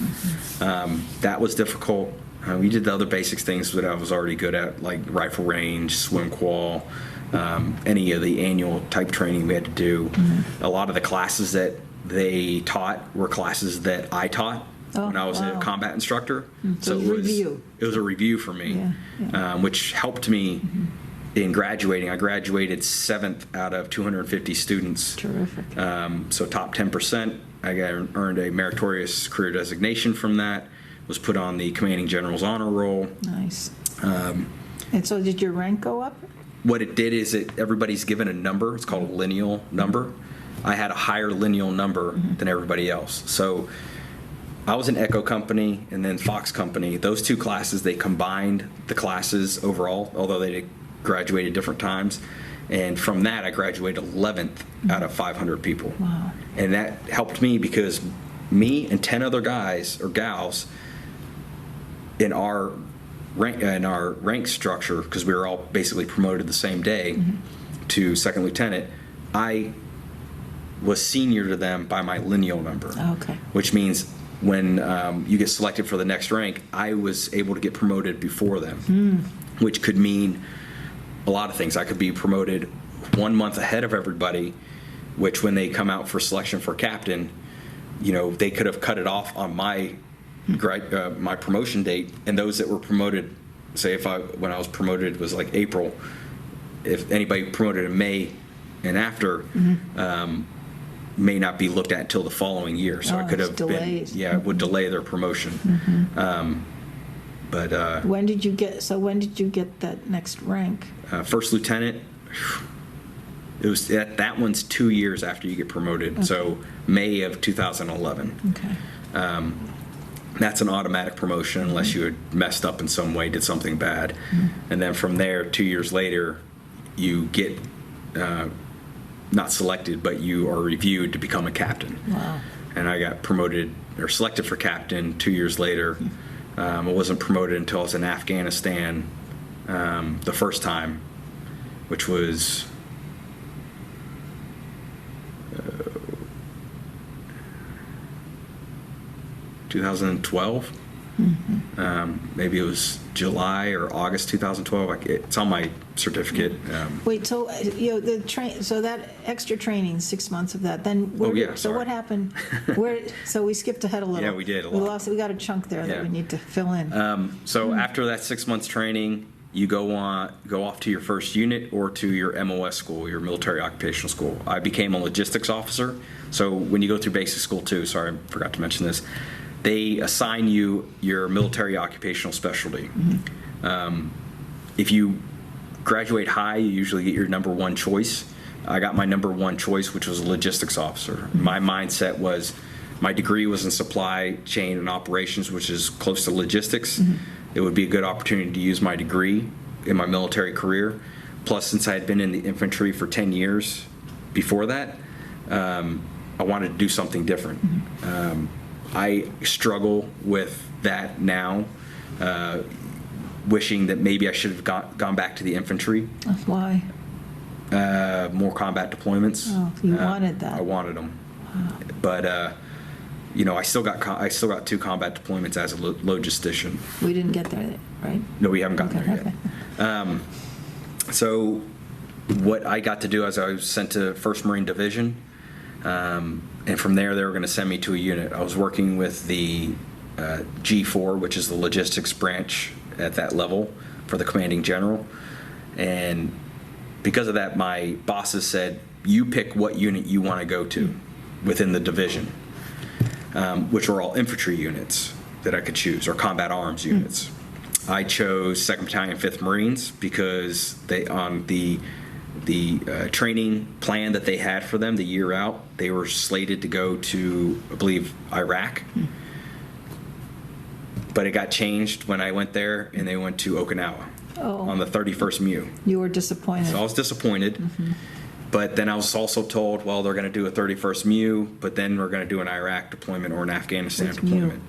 That was difficult. We did the other basics things that I was already good at, like rifle range, swim qual, any of the annual type training we had to do. A lot of the classes that they taught were classes that I taught when I was a combat instructor. So it was review. It was a review for me, which helped me in graduating. I graduated 7th out of 250 students. Terrific. So top 10%. I earned a meritorious career designation from that. Was put on the Commanding General's Honor Roll. Nice. And so did your rank go up? What it did is everybody's given a number. It's called a lineal number. I had a higher lineal number than everybody else. So I was in Echo Company and then Fox Company. Those 2 classes, they combined the classes overall, although they graduated different times. And from that, I graduated 11th out of 500 people. Wow. And that helped me because me and 10 other guys or gals in our rank structure, because we were all basically promoted the same day to second lieutenant, I was senior to them by my lineal number. Okay. Which means when you get selected for the next rank, I was able to get promoted before them, which could mean a lot of things. I could be promoted 1 month ahead of everybody, which when they come out for selection for captain, they could have cut it off on my my promotion date, and those that were promoted, say when I was promoted was like April, if anybody promoted in May and after, may not be looked at until the following year. So it could have delayed. been, it would delay their promotion. But When did you get that next rank? First lieutenant, it was that one's 2 years after you get promoted. Okay. So May of 2011. Okay. That's an automatic promotion unless you had messed up in some way, did something bad. And then from there, 2 years later, you get not selected, but you are reviewed to become a captain. Wow. And I got promoted or selected for captain 2 years later. I wasn't promoted until I was in Afghanistan the first time, which was 2012. Maybe it was July or August 2012. It's on my certificate. Wait, so so that extra training, 6 months of that. Then what happened? So we skipped ahead a little. Yeah, we did a lot. We got a chunk there that we need to fill in. So after that 6 months training, you go off to your first unit or to your MOS school, your military occupational school. I became a logistics officer. So when you go through basic school too, sorry, I forgot to mention this, they assign you your military occupational specialty. If you graduate high, you usually get your number 1 choice. I got my number 1 choice, which was a logistics officer. My mindset was, my degree was in supply chain and operations, which is close to logistics. It would be a good opportunity to use my degree in my military career. Plus, since I had been in the infantry for 10 years before that, I wanted to do something different. I struggle with that now, wishing that maybe I should have gone back to the infantry. Why? More combat deployments. Oh, you wanted that. I wanted them. Wow. But, you know, I still got 2 combat deployments as a logistician. We didn't get there, right? No, we haven't gotten there yet. So what I got to do is I was sent to 1st Marine Division, and from there they were going to send me to a unit. I was working with the G4, which is the logistics branch at that level for the commanding general, and because of that, my bosses said, you pick what unit you want to go to within the division, which were all infantry units that I could choose, or combat arms units. I chose 2nd Battalion, 5th Marines, because they, on the training plan that they had for them the year out, they were slated to go to, I believe, Iraq. But it got changed when I went there, and they went to Okinawa on the 31st MEU. You were disappointed. So I was disappointed. But then I was also told, well, they're going to do a 31st MEU, but then we're going to do an Iraq deployment or an Afghanistan What's deployment.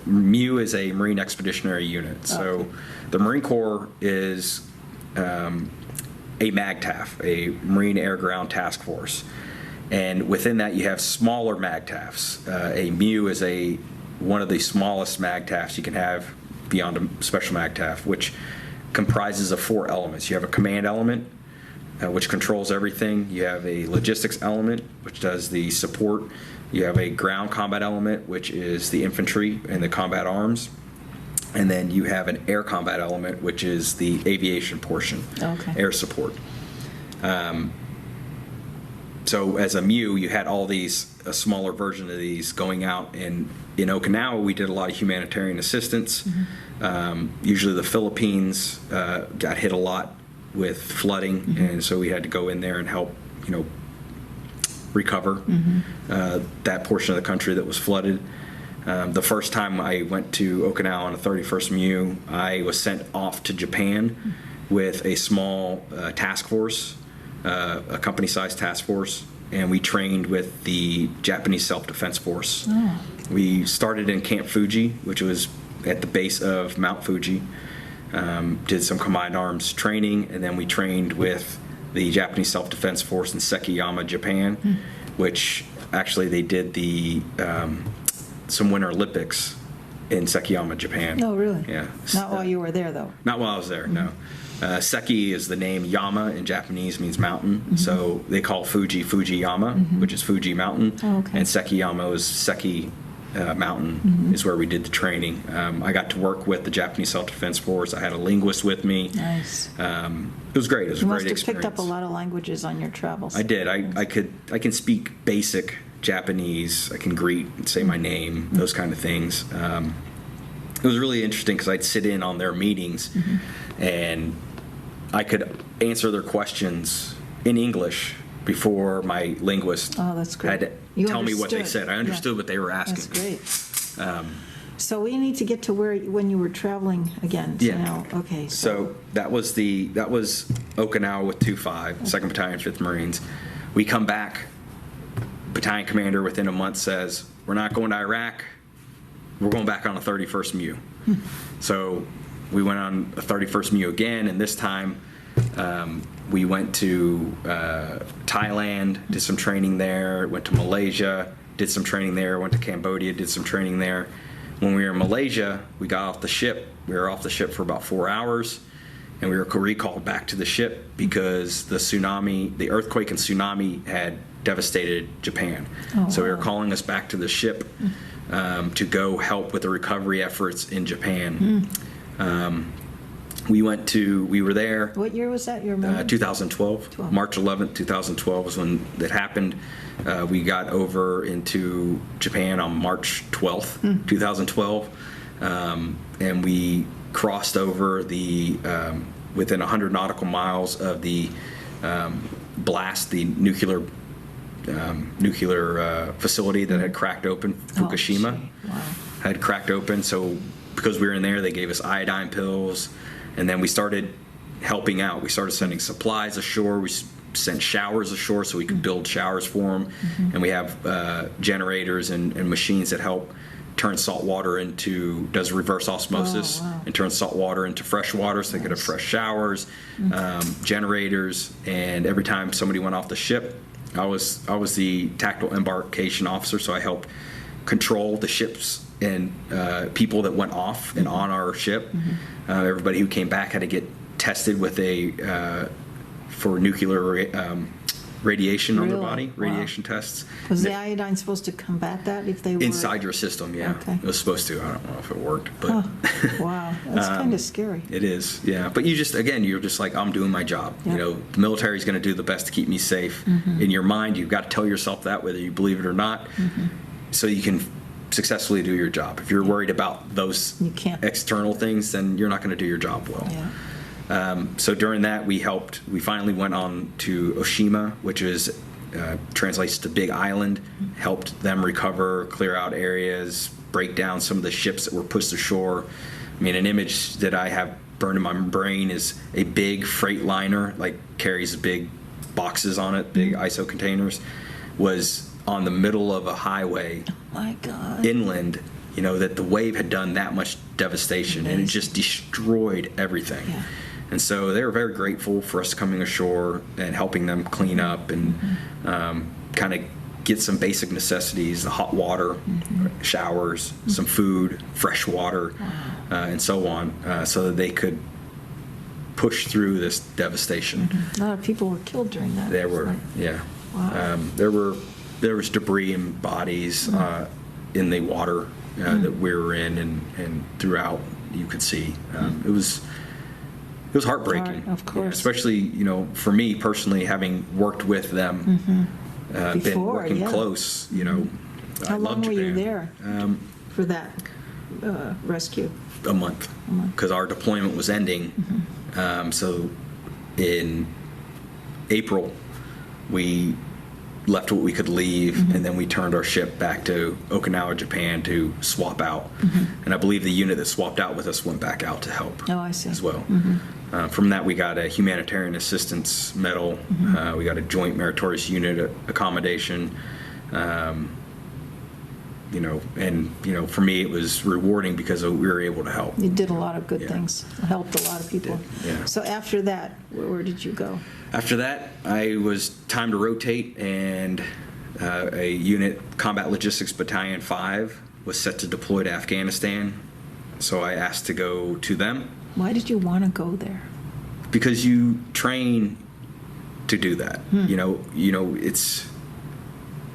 MEU is a Marine Expeditionary Unit. So the Marine Corps is a MAGTAF, a Marine Air Ground Task Force. And within that, you have smaller MAGTAFs. A MEU is one of the smallest MAGTAFs you can have beyond a special MAGTAF, which comprises of 4 elements. You have a command element, which controls everything. You have a logistics element, which does the support. You have a ground combat element, which is the infantry and the combat arms. And then you have an air combat element, which is the aviation portion, air support. So as a MEU, you had all these, a smaller version of these going out. And in Okinawa, we did a lot of humanitarian assistance. Usually the Philippines got hit a lot with flooding, and so we had to go in there and help, you know, recover that portion of the country that was flooded. The first time I went to Okinawa on a 31st MEU, I was sent off to Japan with a small task force, a company-sized task force, and we trained with the Japanese Self-Defense Force. We started in Camp Fuji, which was at the base of Mount Fuji, did some combined arms training, and then we trained with the Japanese Self-Defense Force in Sekiyama, Japan, which actually they did some Winter Olympics in Sekiyama, Japan. Oh, really? Yeah. Not while you were there, though. Not while I was there, no. Seki is the name. Yama in Japanese means mountain, so they call Fuji Fujiyama, which is Fuji Mountain, and Sekiyama is Seki Mountain is where we did the training. I got to work with the Japanese Self-Defense Force. I had a linguist with me. Nice. It was great. It was a great experience. You must have picked up a lot of languages on your travels. I did. I can speak basic Japanese. I can greet and say my name, those kind of things. It was really interesting because I'd sit in on their meetings and I could answer their questions in English before my linguist had to tell me what they said. I understood what they were asking. That's great. So we need to get to when you were traveling again. So now, okay. So that was Okinawa with 2-5, 2nd Battalion, 5th Marines. We come back. Battalion commander within a month says, we're not going to Iraq. We're going back on a 31st MEU. So we went on a 31st MEU again, and this time we went to Thailand, did some training there, went to Malaysia, did some training there, went to Cambodia, did some training there. When we were in Malaysia, we got off the ship. We were off the ship for about 4 hours, and we were recalled back to the ship because the earthquake and tsunami had devastated Japan. So we were calling us back to the ship to go help with the recovery efforts in Japan. We were there. What year was that? You remember? 2012. March 11th, 2012 was when that happened. We got over into Japan on March 12th, 2012, and we crossed over within 100 nautical miles of the blast, the nuclear facility that had cracked open, Fukushima. Had cracked open. So because we were in there, they gave us iodine pills, and then we started helping out. We started sending supplies ashore. sent showers ashore so we could build showers for them. And we have generators and machines that help turn salt water does reverse osmosis and turns salt water into fresh water so they could have fresh showers, generators. And every time somebody went off the ship, I was the tactical embarkation officer, so I helped control the ships and people that went off and on our ship. Everybody who came back had to get tested with for nuclear radiation on their body, radiation tests. Was the iodine supposed to combat that if they were... Inside your system, yeah. Okay. It was supposed to. I don't know if it worked, but... Wow, that's kind of scary. It is, yeah. But you're just like, I'm doing my job. Yep. You know, the military is going to do the best to keep me safe. In your mind, you've got to tell yourself that, whether you believe it or not, so you can successfully do your job. If you're worried about those external things, then you're not going to do your job well. Yeah. So during that, we finally went on to Oshima, which translates to Big Island, helped them recover, clear out areas, break down some of the ships that were pushed ashore. I mean, an image that I have burned in my brain is a big freight liner, like carries big boxes on it, big ISO containers, was on the middle of a highway. Oh my God. Inland, that the wave had done that much devastation. Amazing. And it just destroyed everything. Yeah. And so they were very grateful for us coming ashore and helping them clean up and kind of get some basic necessities, the hot water, showers, some food, fresh water, and so on, so that they could push through this devastation. A lot of people were killed during that. There were, yeah. Wow. There was debris and bodies in the water that we were in and throughout you could see. It was heartbreaking. Of course. Yeah, especially, for me personally, having worked with them, been working close, How I long love were you Japan. there for that rescue? A month, because our deployment was ending. So in April, we left what we could leave, and then we turned our ship back to Okinawa, Japan to swap out. And I believe the unit that swapped out with us went back out to help I see. as well. From that, we got a humanitarian assistance medal. We got a joint meritorious unit accommodation. For me, it was rewarding because we were able to help. You did a lot of good things. Helped a lot of people. Yeah. So after that, where did you go? After that, I was time to rotate, and a unit, Combat Logistics Battalion 5, was set to deploy to Afghanistan. So I asked to go to them. Why did you want to go there? Because you train to do that.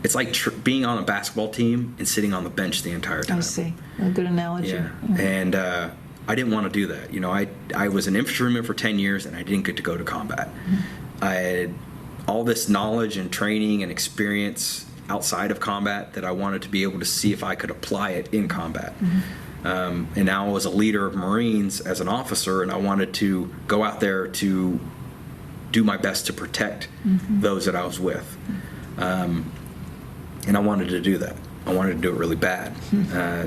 It's like being on a basketball team and sitting on the bench the entire time. I see. A good analogy. Yeah. And I didn't want to do that. I was an infantryman for 10 years, and I didn't get to go to combat. I had all this knowledge and training and experience outside of combat that I wanted to be able to see if I could apply it in combat. And now I was a leader of Marines as an officer, and I wanted to go out there to do my best to protect those that I was with. And I wanted to do that. I wanted to do it really bad.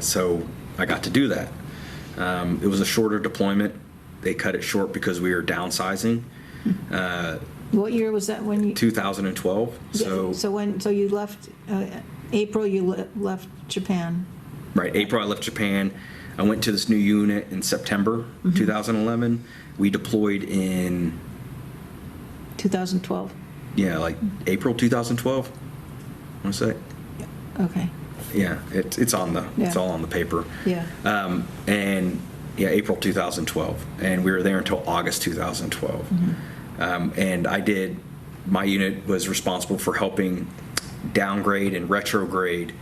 So I got to do that. It was a shorter deployment. They cut it short because we were downsizing. What year was that when you... 2012. So you left, April you left Japan. Right, April I left Japan. I went to this new unit in September 2011. We deployed in... 2012. Yeah, like April 2012, I want to say. Okay. Yeah, it's on the it's all on the paper. Yeah. April 2012, and we were there until August 2012. And my unit was responsible for helping downgrade and retrograde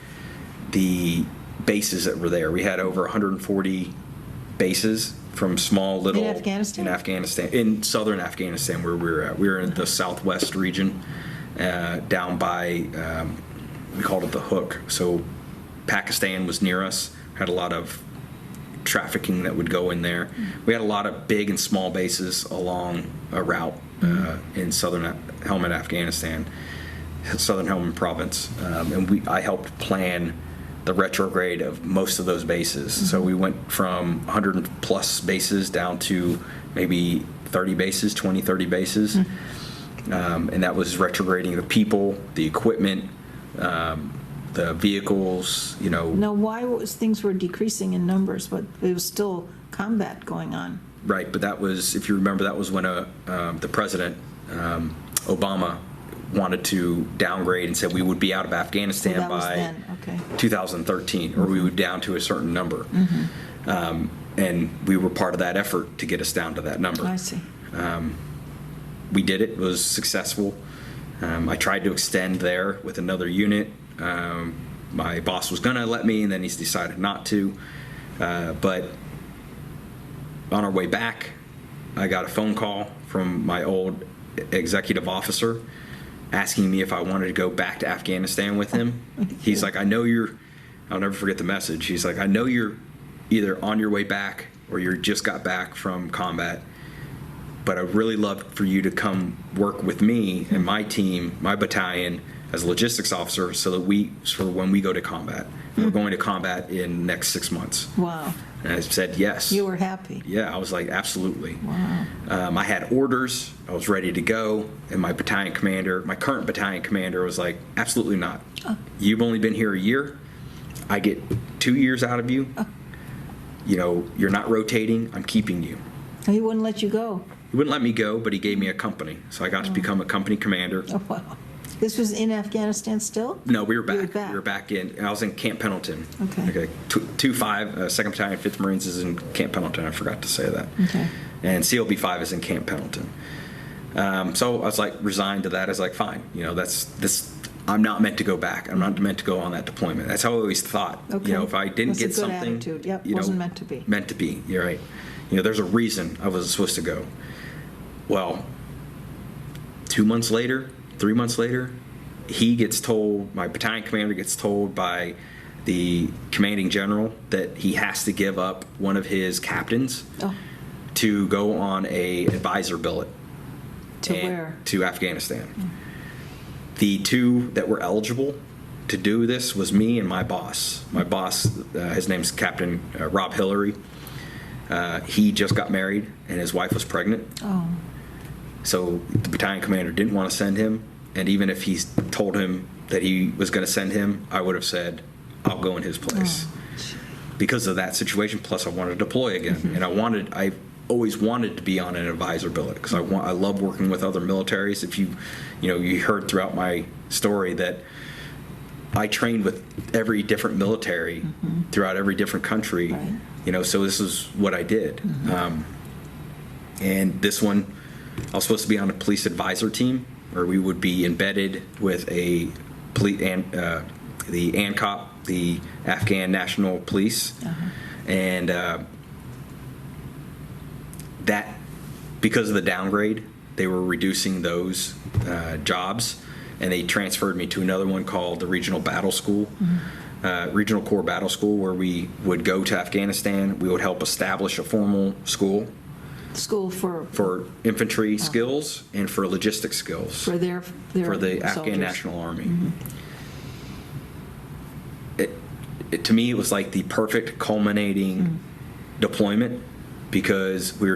the bases that were there. We had over 140 bases from small little... In Afghanistan? In southern Afghanistan, where we were at. We were in the southwest region, down by, we called it the Hook. So Pakistan was near us, had a lot of trafficking that would go in there. We had a lot of big and small bases along a route in southern Helmand, Afghanistan, southern Helmand province. And I helped plan the retrograde of most of those bases. So we went from 100 plus bases down to maybe 30 bases, 20, 30 bases. And that was retrograding the people, the equipment, the vehicles, Now, why was things were decreasing in numbers, but there was still combat going on? Right, but that was, if you remember, that was when the president, Obama, wanted to downgrade and said we would be out of Afghanistan that was by then. Okay. 2013, or we would down to a certain number. And we were part of that effort to get us down to that number. I see. We did it. It was successful. I tried to extend there with another unit. My boss was going to let me, and then he's decided not to. But on our way back, I got a phone call from my old executive officer asking me if I wanted to go back to Afghanistan with him. He's like, I'll never forget the message. He's like, I know you're either on your way back or you just got back from combat, but I'd really love for you to come work with me and my team, my battalion, as a logistics officer, so when we go to combat. We're going to combat in the next 6 months. Wow. And I said yes. You were happy. Yeah, I was like, absolutely. Wow. I had orders. I was ready to go. And my current battalion commander was like, absolutely not. You've only been here a year. I get 2 years out of you. You're not rotating. I'm keeping you. He wouldn't let you go. He wouldn't let me go, but he gave me a company. So I got to become a company commander. Oh, wow. This was in Afghanistan still? No, we were back. You were back. We were back in. I was in Camp Pendleton. Okay. 2-5, 2nd Battalion, 5th Marines is in Camp Pendleton. I forgot to say that. Okay. And CLB 5 is in Camp Pendleton. So I was like resigned to that. I was like, fine. That's this. I'm not meant to go back. I'm not meant to go on that deployment. That's how I always thought. Okay. If I didn't That's a get good something, attitude. Yep, wasn't meant to be. Meant to be. You're right. There's a reason I wasn't supposed to go. Well, 2 months later, 3 months later, my battalion commander gets told by the commanding general that he has to give up one of his captains to go on a advisor billet. To where? To Afghanistan. The two that were eligible to do this was me and my boss. My boss, his name's Captain Rob Hillary. He just got married and his wife was pregnant. Oh. So the battalion commander didn't want to send him. And even if he told him that he was going to send him, I would have said, I'll go in his place. Because of that situation, plus I wanted to deploy again. And I always wanted to be on an advisor billet because I love working with other militaries. If you heard throughout my story that I trained with every different military throughout every different country, right. So this is what I did. And this one, I was supposed to be on a police advisor team, where we would be embedded with the ANCOP, the Afghan National Police, and that because of the downgrade, they were reducing those jobs, and they transferred me to another one called the Regional Battle School, Regional Corps Battle School, where we would go to Afghanistan. We would help establish a formal school. School for infantry skills and for logistics skills for their for the Afghan soldiers. National Army. To me, it was like the perfect culminating deployment because we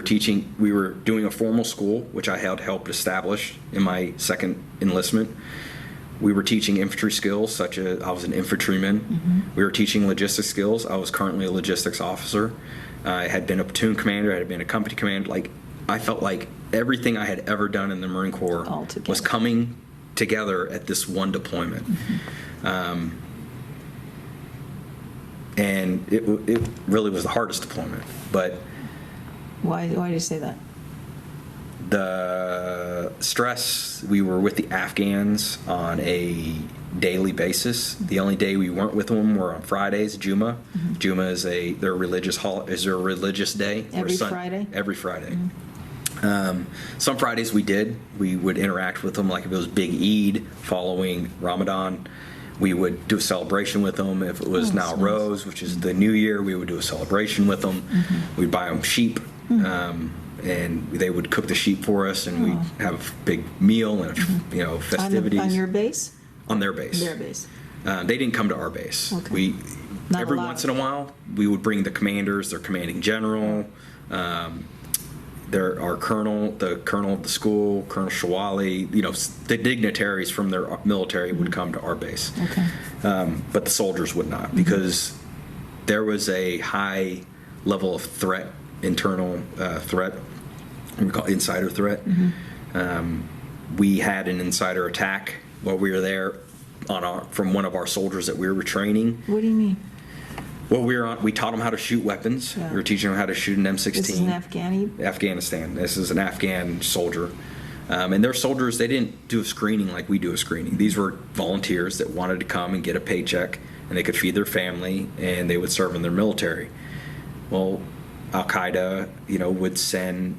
were doing a formal school, which I had helped establish in my second enlistment. We were teaching infantry skills, such as I was an infantryman. We were teaching logistics skills. I was currently a logistics officer. I had been a platoon commander. I had been a company commander. I felt like everything I had ever done in the Marine Corps was coming together at this one deployment. And it really was the hardest deployment. But why do you say that? The stress, we were with the Afghans on a daily basis. The only day we weren't with them were on Fridays, Juma. Juma is their religious day. Every Friday? Every Friday. Some Fridays we would interact with them, like if it was Big Eid following Ramadan. We would do a celebration with them. If it was Nowruz, which is the New Year, we would do a celebration with them. We'd buy them sheep. And they would cook the sheep for us, and we'd have a big meal and festivities. On your base? On their base. Their base. They didn't come to our base. Okay. Every once in a while, we would bring the commanders, their commanding general, there our colonel, the colonel of the school, Colonel Shawali, the dignitaries from their military would come to our base. Okay. But the soldiers would not, because there was a high level of threat, internal threat, we call it insider threat. We had an insider attack while we were there from one of our soldiers that we were training. What do you mean? Well, we taught them how to shoot weapons. Yeah. We were teaching them how to shoot an M16. This is in Afghanistan. This is an Afghan soldier. And their soldiers, they didn't do a screening like we do a screening. These were volunteers that wanted to come and get a paycheck, and they could feed their family, and they would serve in their military. Well, Al-Qaeda, would send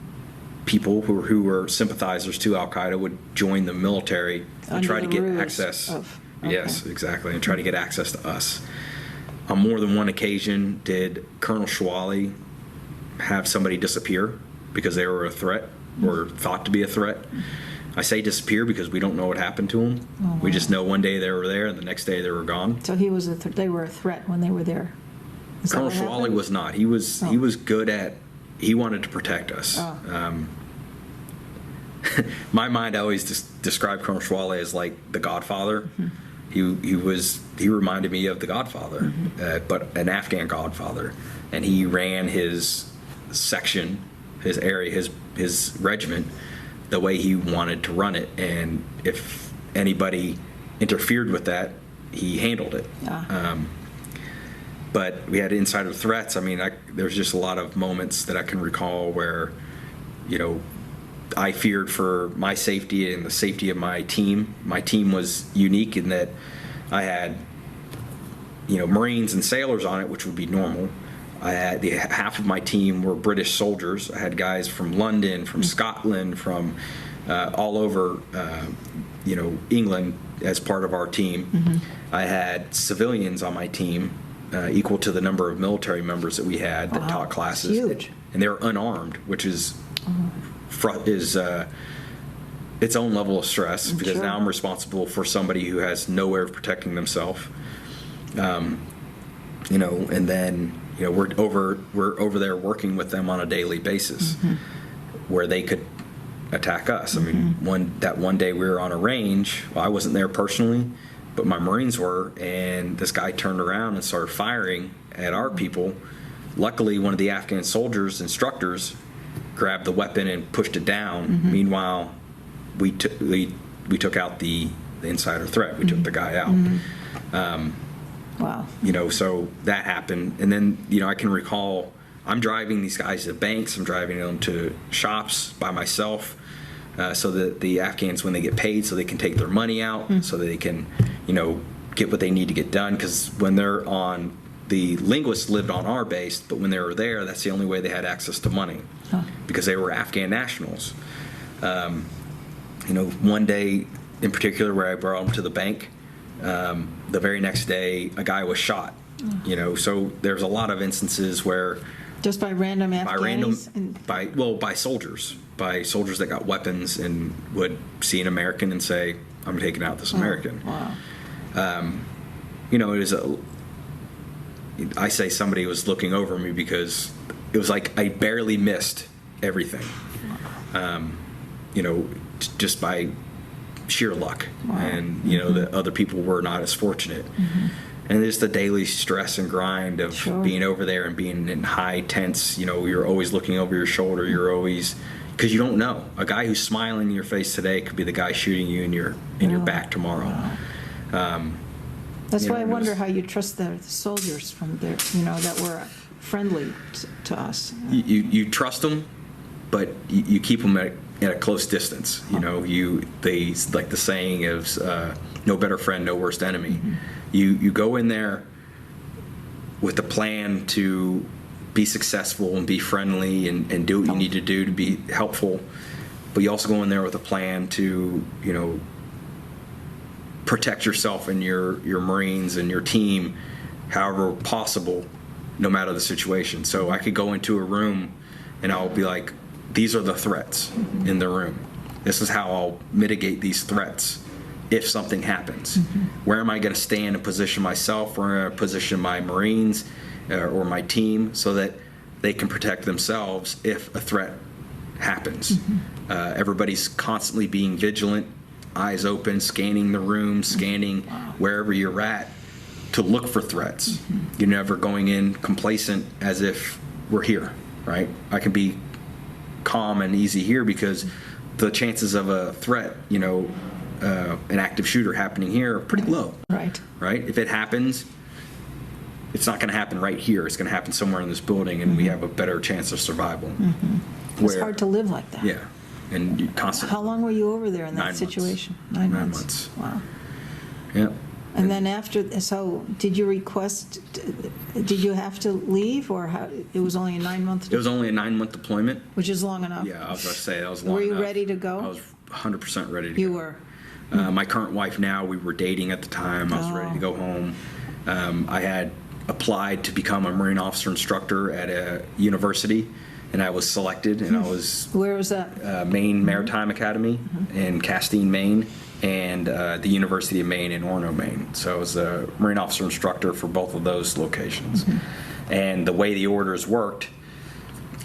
people who were sympathizers to Al-Qaeda would join the military and try to get access. Yes, exactly, and try to get access to us. On more than one occasion, did Colonel Shawali have somebody disappear because they were a threat or thought to be a threat. I say disappear because we don't know what happened to them. Oh, wow. We just know one day they were there and the next day they were gone. So he was they were a threat when they were there. Is that Colonel what Shawali happened? was not. He was good at. He wanted to protect us. Oh. My mind, I always described Colonel Shawali as like the Godfather. He reminded me of the Godfather, but an Afghan Godfather, and he ran his section, his area, his regiment the way he wanted to run it, and if anybody interfered with that, he handled it. But we had insider threats. I mean, there's just a lot of moments that I can recall where, I feared for my safety and the safety of my team. My team was unique in that I had, Marines and sailors on it, which would be normal. I had half of my team were British soldiers. I had guys from London, from Scotland, from all over, England as part of our team. I had civilians on my team, equal to the number of military members that we had that taught classes. Huge. And they were unarmed, which is its own level of stress, because now I'm responsible for somebody who has no way of protecting themselves. And then we're over there working with them on a daily basis, where they could attack us. I mean, one day we were on a range. Well, I wasn't there personally, but my Marines were, and this guy turned around and started firing at our people. Luckily, one of the Afghan soldiers, instructors, grabbed the weapon and pushed it down. Meanwhile, we took out the insider threat. We took the guy out. Wow. So that happened. And then, I can recall I'm driving these guys to banks. I'm driving them to shops by myself, so that the Afghans, when they get paid, so they can take their money out, so that they can, get what they need to get done. Because when they're on, the linguists lived on our base, but when they were there, that's the only way they had access to money, because they were Afghan nationals. One day in particular where I brought them to the bank, the very next day a guy was shot. So there's a lot of instances where just by random Afghanis? By soldiers that got weapons and would see an American and say, I'm taking out this American. Wow. It is I say somebody was looking over me, because it was like I barely missed everything. Just by sheer luck. Wow. And the other people were not as fortunate. And there's the daily stress and grind of being over there and being in high tense. You're always looking over your shoulder. You're always, because you don't know, a guy who's smiling in your face today could be the guy shooting you in your back tomorrow. Wow. That's why I wonder how you trust the soldiers from there, that were friendly to us. You trust them, but you keep them at a close distance. They like the saying is, no better friend, no worst enemy. You go in there with a plan to be successful and be friendly and do what you need to do to be helpful, but you also go in there with a plan to protect yourself and your Marines and your team however possible, no matter the situation. So I could go into a room and I'll be like, these are the threats in the room. This is how I'll mitigate these threats if something happens. Where am I going to stand and position myself? Where am I going to position my Marines or my team so that they can protect themselves if a threat happens. Everybody's constantly being vigilant, eyes open, scanning the room, scanning wherever you're at to look for threats. You're never going in complacent as if we're here, right? I can be calm and easy here because the chances of a threat, an active shooter happening here are pretty low. Right. Right? If it happens, it's not going to happen right here. It's going to happen somewhere in this building, and we have a better chance of survival. It's hard to live like that. Yeah. And you constantly. How long were you over there in that 9 months. situation? 9 months. Wow. Yeah. And then after, so did you did you have to leave, or how, it was only a 9-month? It was only a 9-month deployment. Which is long enough. Yeah, I was going to say that was long Were you enough. ready to go? I was 100% ready to go. You were. My current wife now, we were dating at the time. I was ready to go home. I had applied to become a Marine officer instructor at a university, and I was selected, and I was Where was that? Maine Maritime Academy in Castine, Maine, and the University of Maine in Orono, Maine. So I was a Marine officer instructor for both of those locations. And the way the orders worked,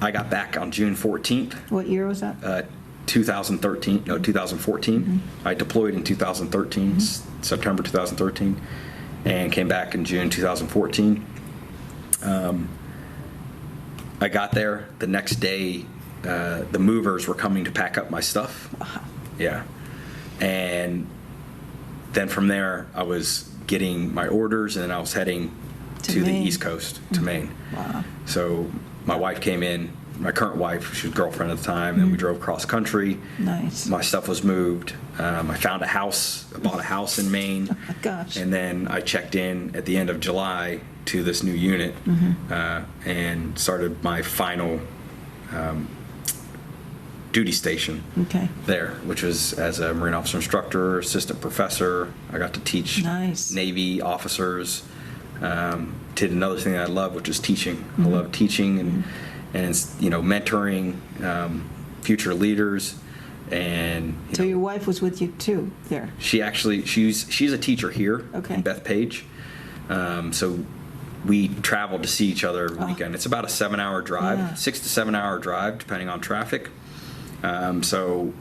I got back on June 14th. What year was that? 2014. I deployed in 2013, September 2013, and came back in June 2014. I got there the next day. The movers were coming to pack up my stuff. Yeah. And then from there, I was getting my orders, and then I was heading to the Maine. East Coast, to Maine. Wow. So my wife came in, my current wife, she was girlfriend at the time, and we drove cross country. Nice. My stuff was moved. I found a house, I bought a house in Maine. Oh my gosh. And then I checked in at the end of July to this new unit and started my final duty station Okay. there, which was as a Marine officer instructor, assistant professor. I got to teach Nice. Navy officers. Did another thing that I love, which is teaching. I love teaching and mentoring future leaders. And So your wife was with you too there? she's a teacher here Okay. in Bethpage. So we traveled to see each other every weekend. It's about a 7-hour drive, Yeah. 6 to 7 hour drive, depending on traffic. So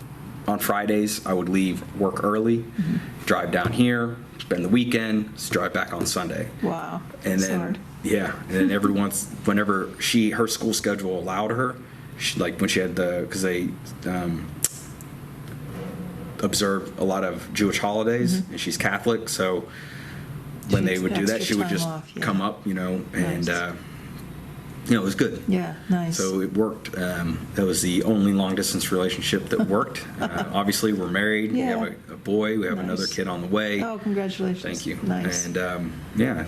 on Fridays, I would leave work early, drive down here, spend the weekend, drive back on Sunday. Wow. And That's then, hard. yeah, and then whenever her school schedule allowed her, like when she had because they observe a lot of Jewish holidays, and she's Catholic, so when they would do that, Extra she would time just off, yeah. come up, and Nice. it was good. Yeah, nice. So it worked. That was the only long distance relationship that worked. Obviously, we're married. Yeah. We have a boy. We have Nice. another kid on the way. Oh, congratulations. Thank you. Nice. And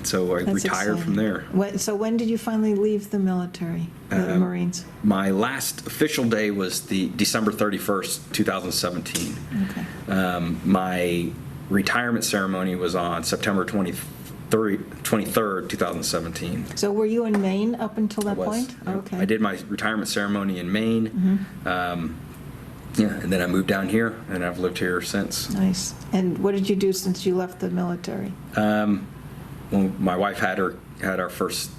so I That's retired from exciting. there. So when did you finally leave the military, the Marines? My last official day was the December 31st, 2017. Okay. My retirement ceremony was on September 23rd, 2017. So were you in Maine up until that Was. point? Yep. Okay. I did my retirement ceremony in Maine. And then I moved down here, and I've lived here since. Nice. And what did you do since you left the military? Well, my wife had our first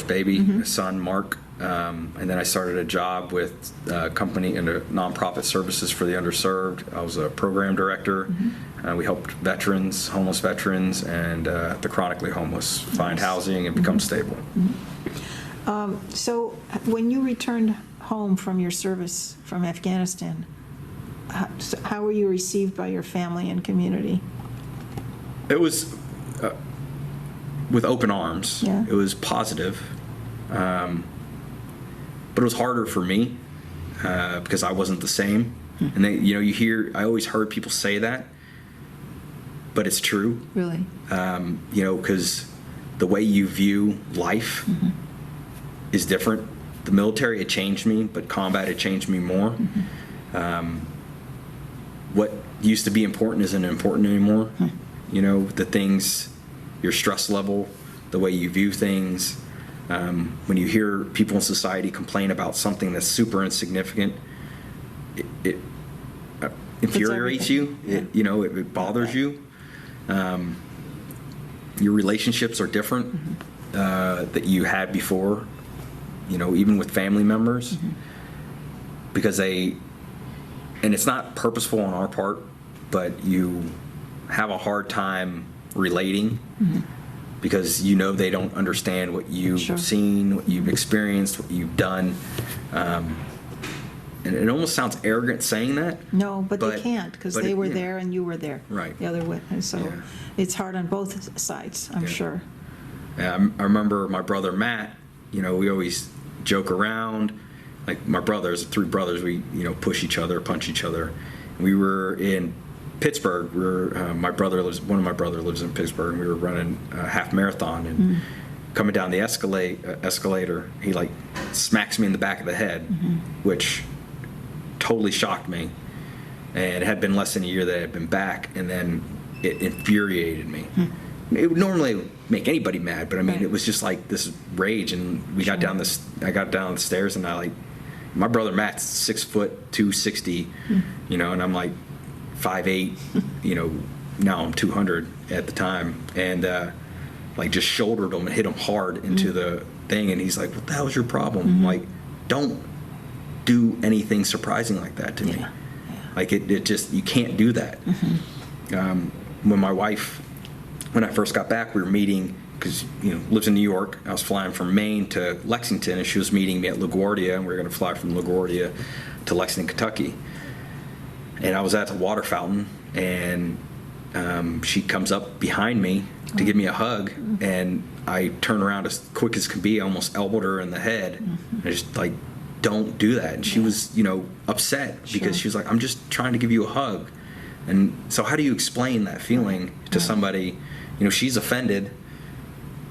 baby, a son, Mark, and then I started a job with a company in a nonprofit services for the underserved. I was a program director. We helped veterans, homeless veterans, and the chronically homeless find housing and become stable. So when you returned home from your service from Afghanistan, how were you received by your family and community? It was with open arms. Yeah. It was positive, but it was harder for me because I wasn't the same. And they, I always heard people say that, but it's true. Really? Because the way you view life is different. The military, it changed me, but combat, it changed me more. What used to be important isn't important anymore. The things, your stress level, the way you view things. When you hear people in society complain about something that's super insignificant, it infuriates you. It bothers you. Your relationships are different that you had before, even with family members. because and it's not purposeful on our part, but you have a hard time relating because they don't understand what you've Sure. seen, what you've experienced, what you've done. And it almost sounds arrogant saying that. No, but they can't, because they were yeah. there and you were there. Right. The other way. And so Yeah. it's hard on both sides, I'm Yeah. sure. I remember my brother Matt, we always joke around. Like my brothers, 3 brothers, we, push each other, punch each other. We were in Pittsburgh. One of my brothers lives in Pittsburgh, and we were running a half marathon. And coming down the escalator, he like smacks me in the back of the head, which totally shocked me. And it had been less than a year that I had been back, and then it infuriated me. It would normally make anybody mad, but I mean, Right. it was just like this rage. And I got down the stairs, and my brother Matt's 6 foot 260, and I'm like 5'8", now I'm 200 at the time, and like just shouldered him and hit him hard into the thing, and he's like, "What the hell is your problem?" I'm like, "Don't do anything surprising like that to me." Yeah. Like it just, you can't do that. When my wife, when I first got back, we were meeting because lives in New York. I was flying from Maine to Lexington, and she was meeting me at LaGuardia, and we were going to fly from LaGuardia to Lexington, Kentucky. And I was at the water fountain, and she comes up behind me to give me a hug, and I turn around as quick as can be. I almost elbowed her in the head. I just like, don't do that. And she was, upset because she was like, "I'm just trying to give you a hug." And so how do you explain that feeling to somebody? She's offended.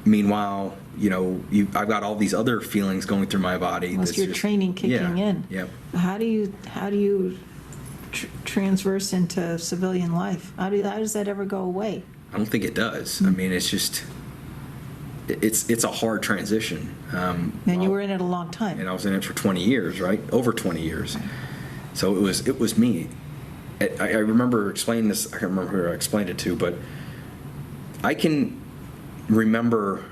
Meanwhile, I've got all these other feelings going through my body. Unless that's your just- training kicking in. Yep. How do you transverse into civilian life? How does that ever go away? I don't think it does. I mean, it's just, it's a hard transition. And you were in it a long time. And I was in it for 20 years, right? Over 20 years. So it was me. I remember explaining this. I can't remember who I explained it to, but I can remember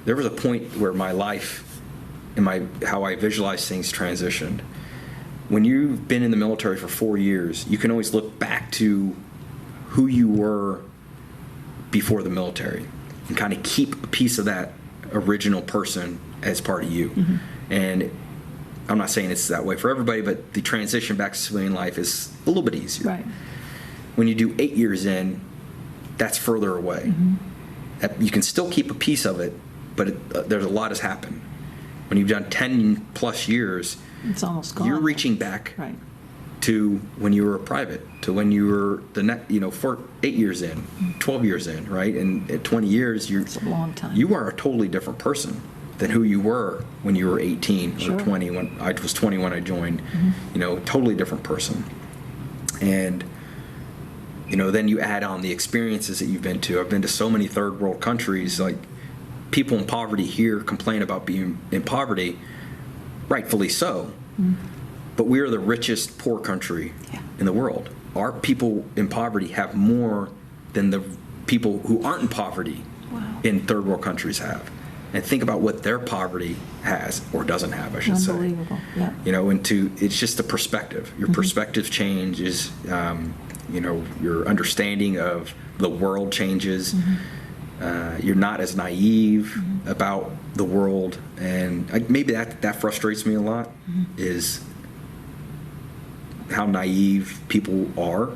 there was a point where my life and how I visualize things transitioned. When you've been in the military for 4 years, you can always look back to who you were before the military and kind of keep a piece of that original person as part of you. And I'm not saying it's that way for everybody, but the transition back to civilian life is a little bit easier. Right. When you do 8 years in, that's further away. You can still keep a piece of it, but there's a lot has happened. When you've done 10 plus years, It's almost gone. you're reaching back Right. to when you were a private, to when you were for 8 years in, 12 years in, right? And at 20 years, It's a long time. you are a totally different person than who you were when you were 18 Sure. or 20. When I was 20 when I joined, totally different person. And then you add on the experiences that you've been to. I've been to so many third world countries. Like, people in poverty here complain about being in poverty, rightfully so. But we are the richest poor country in the world. Our people in poverty have more than the people who aren't in poverty in third world countries have. And think about what their poverty has, or doesn't have, I should say. Unbelievable. Yeah. It's just the perspective. Your perspective changes. Your understanding of the world changes. You're not as naive about the world, and maybe that frustrates me a lot. Is how naive people are.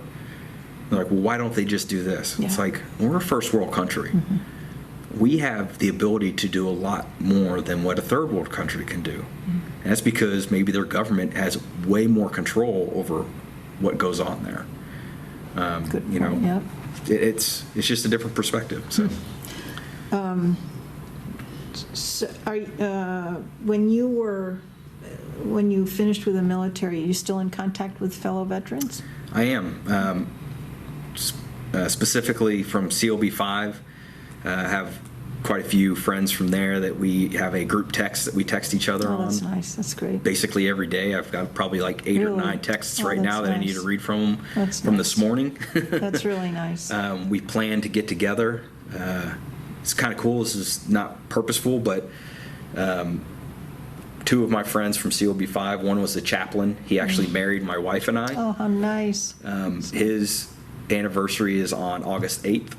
They're like, well, why don't they just do this? Yeah. It's like, we're a first world country. We have the ability to do a lot more than what a third world country can do. And that's because maybe their government has way more control over what goes on there. Good point. Yeah. It's just a different perspective. So. So, when you finished with the military, are you still in contact with fellow veterans? I am. Specifically from COB5, have quite a few friends from there that we have a group text that we text each other on. That's nice. That's great. Basically every day. I've got probably like 8 or Really? 9 texts Oh, right now that's that I need nice. to read from them That's from nice. this morning. That's really nice. We plan to get together. It's kind of cool. This is not purposeful, but two of my friends from COB5. One was the chaplain. He actually married my wife and I. Oh, how nice. His anniversary is on August 8th.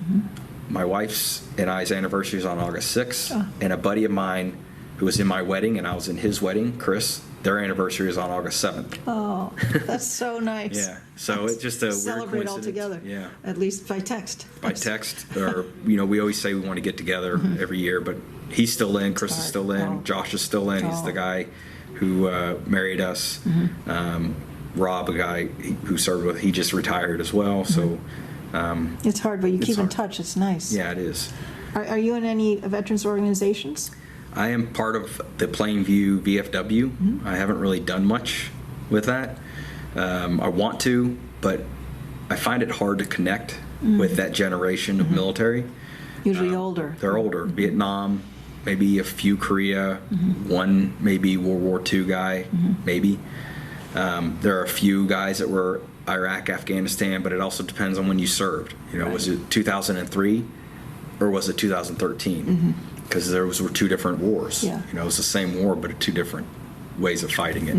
My wife's and I's anniversary is on August 6th. Oh. And a buddy of mine who was in my wedding and I was in his wedding, Chris, their anniversary is on August 7th. Oh, that's so nice. Yeah. So it's just a weird Celebrate all coincidence. together. Yeah. At least by text. By text, or, we always say we want to get together every year, but he's still in, Chris is hard. still in, Oh. Josh is still in. He's the Oh. guy who married us. Rob, a guy who served with, he just retired as well. So, It's hard, but you It's keep in hard. touch. It's nice. yeah, it is. Are you in any veterans organizations? I am part of the Plainview VFW. I haven't really done much with that. I want to, but I find it hard to connect with that generation of military. Usually older. They're older. Vietnam, maybe a few Korea, one maybe World War II guy, maybe. There are a few guys that were Iraq, Afghanistan, but it also depends on when you served. Was it 2003 or was it 2013? Because those were two different wars. Yeah. It was the same war, but two different ways of fighting it.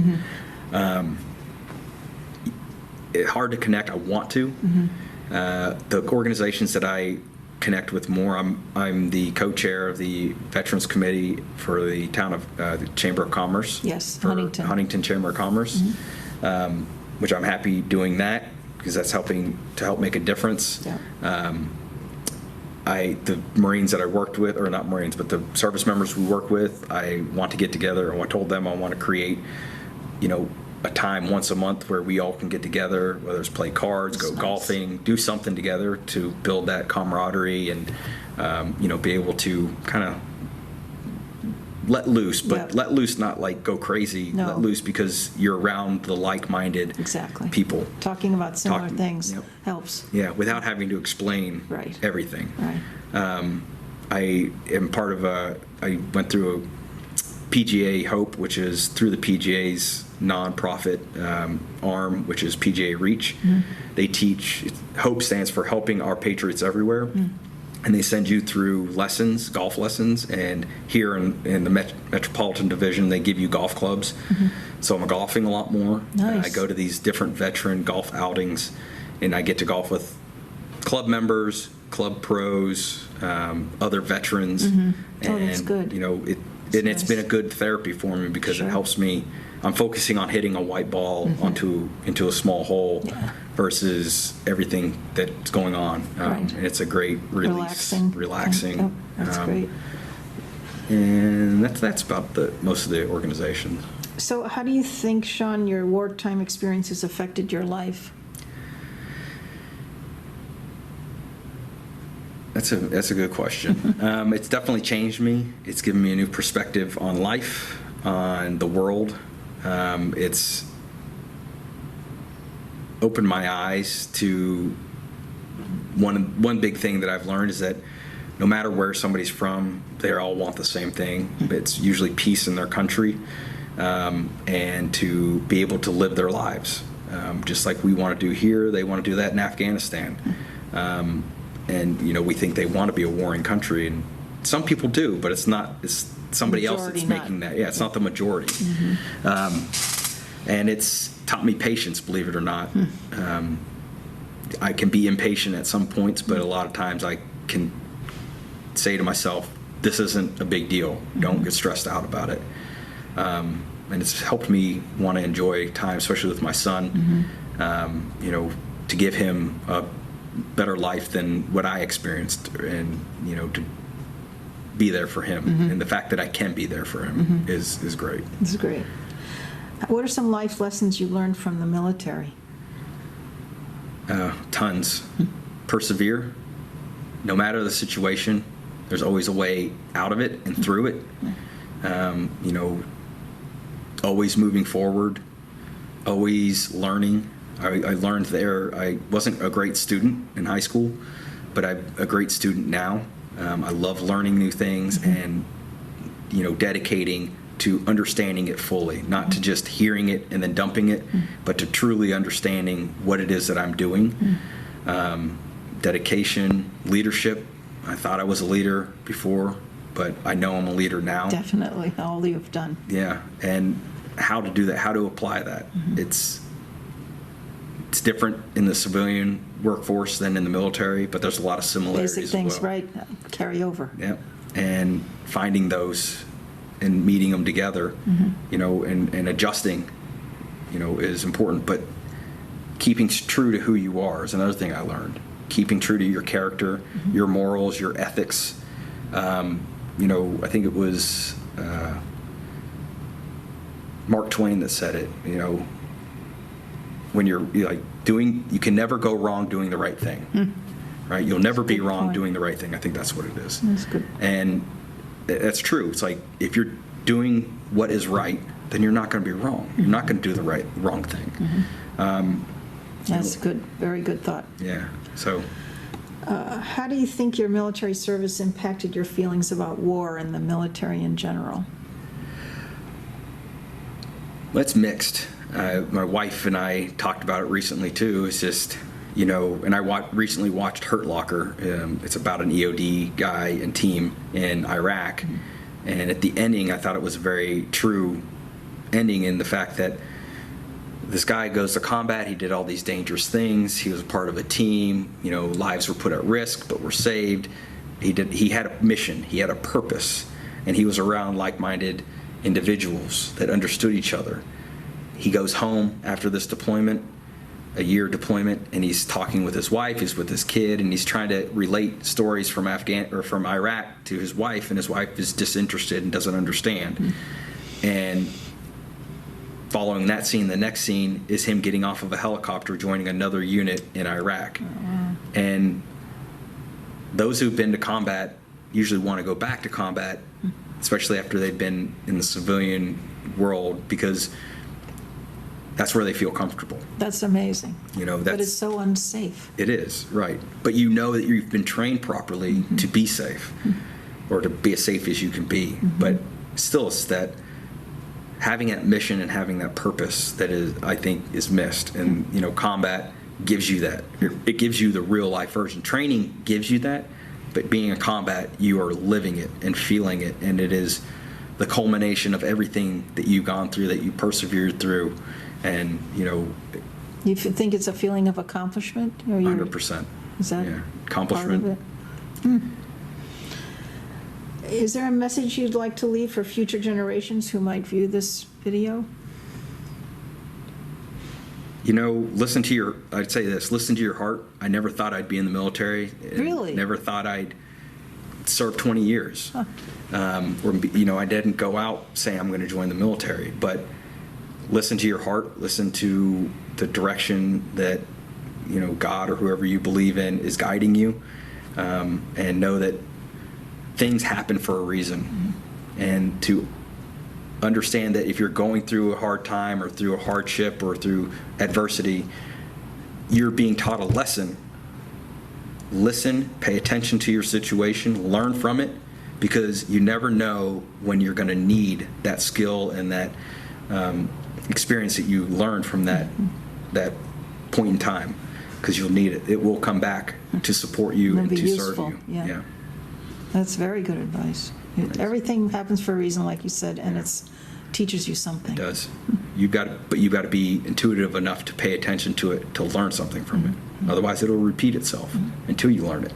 It's hard to connect. I want to. The organizations that I connect with more, I'm the co-chair of the Veterans Committee for the town of the Chamber of Commerce. Yes, for Huntington. Chamber of Commerce, which I'm happy doing that because that's helping to help make a difference. Yeah. The Marines that I worked with, or not Marines, but the service members we work with, I want to get together, and I told them I want to create, a time once a month where we all can get together, whether it's play cards, go That's nice. golfing, do something together to build that camaraderie and, be able to kind of let loose, but Yeah. let loose, not like go crazy, No. let loose because you're around the like-minded Exactly. people. Talking about similar Talking- things yep. helps. Yeah, without having to explain Right. everything. Right. I am part of I went through a PGA Hope, which is through the PGA's nonprofit arm, which is PGA Reach. They teach, HOPE stands for Helping Our Patriots Everywhere. And they send you through lessons, golf lessons, and here in the Metropolitan Division, they give you golf clubs. So I'm golfing a lot more. Nice. I go to these different veteran golf outings, and I get to golf with club members, club pros, other veterans. Oh, And, that's good. it's nice. been a good therapy for me because Sure. it helps me. I'm focusing on hitting a white ball into a small hole Yeah. versus everything that's going on. Right. And it's a great release. Relaxing. Yep, that's great. And that's about most of the organizations. So how do you think, Sean, your wartime experiences affected your life? That's a good question. It's definitely changed me. It's given me a new perspective on life, on the world. It's opened my eyes to one big thing that I've learned is that no matter where somebody's from, they all want the same thing. It's usually peace in their country, and to be able to live their lives. Just like we want to do here, they want to do that in Afghanistan. And we think they want to be a warring country, and some people do, but it's not. It's somebody else that's Majority making not. that. Yeah, it's not the majority. And it's taught me patience, believe it or not. I can be impatient at some points, but a lot of times I can say to myself, "This isn't a big deal. Don't get stressed out about it." And it's helped me want to enjoy time, especially with my son. To give him a better life than what I experienced, and to be there for him, and the fact that I can be there for him is great. That's great. What are some life lessons you learned from the military? Tons. Persevere. No matter the situation, there's always a way out of it and through it. Always moving forward, always learning. I learned there. I wasn't a great student in high school, but I'm a great student now. I love learning new things and, dedicating to understanding it fully, not to just hearing it and then dumping it, but to truly understanding what it is that I'm doing. Dedication, leadership. I thought I was a leader before. but I know I'm a leader now. Definitely, all you've done. Yeah, and how to do that, how to apply that. It's different in the civilian workforce than in the military, but there's a lot of similarities Basic things, as well. right, carry over. Yeah, and finding those and meeting them together, and adjusting, is important. But keeping true to who you are is another thing I learned. Keeping true to your character, your morals, your ethics. I think it was Mark Twain that said it. When you're like you can never go wrong doing the right thing, right? You'll never be wrong doing the right thing. I think that's what it is. That's good. And that's true. It's like if you're doing what is right, then you're not going to be wrong. You're not going to do the wrong thing. That's good. Very good thought. Yeah. So. How do you think your military service impacted your feelings about war and the military in general? Well, it's mixed. My wife and I talked about it recently too. It's just, and I recently watched Hurt Locker. It's about an EOD guy and team in Iraq. And at the ending, I thought it was a very true ending in the fact that this guy goes to combat. He did all these dangerous things. He was a part of a team. Lives were put at risk, but were saved. He had a mission. He had a purpose. And he was around like-minded individuals that understood each other. He goes home after this deployment, a year deployment, and he's talking with his wife, he's with his kid, and he's trying to relate stories from from Iraq to his wife, and his wife is disinterested and doesn't understand. And following that scene, the next scene is him getting off of a helicopter, joining another unit in Iraq. And those who've been to combat usually want to go back to combat, especially after they've been in the civilian world, because that's where they feel comfortable. That's amazing. But it's so unsafe. It is, right. But you know that you've been trained properly to be safe, or to be as safe as you can be. But still, it's that having that mission and having that purpose that I think is missed. And, combat gives you that. It gives you the real life version. Training gives you that, but being in combat, you are living it and feeling it. And it is the culmination of everything that you've gone through, that you persevered through. And, You think it's a feeling of accomplishment? Or 100%. Is that accomplishment? part of it? Is there a message you'd like to leave for future generations who might view this video? Listen to your heart. I never thought I'd be in the military. Really? Never thought I'd serve 20 years. Huh. I didn't go out saying I'm going to join the military, but listen to your heart, listen to the direction that, God or whoever you believe in is guiding you, and know that things happen for a reason. And to understand that if you're going through a hard time or through a hardship or through adversity, you're being taught a lesson. Listen, pay attention to your situation, learn from it, because you never know when you're going to need that skill and that experience that you learned from that point in time, because you'll need it. It will come back to support you and to serve you. Yeah. That's very good advice. Everything happens for a reason, like you said, and it teaches you something. It does. You've got to be intuitive enough to pay attention to it, to learn something from it. Otherwise, it'll repeat itself until you learn it.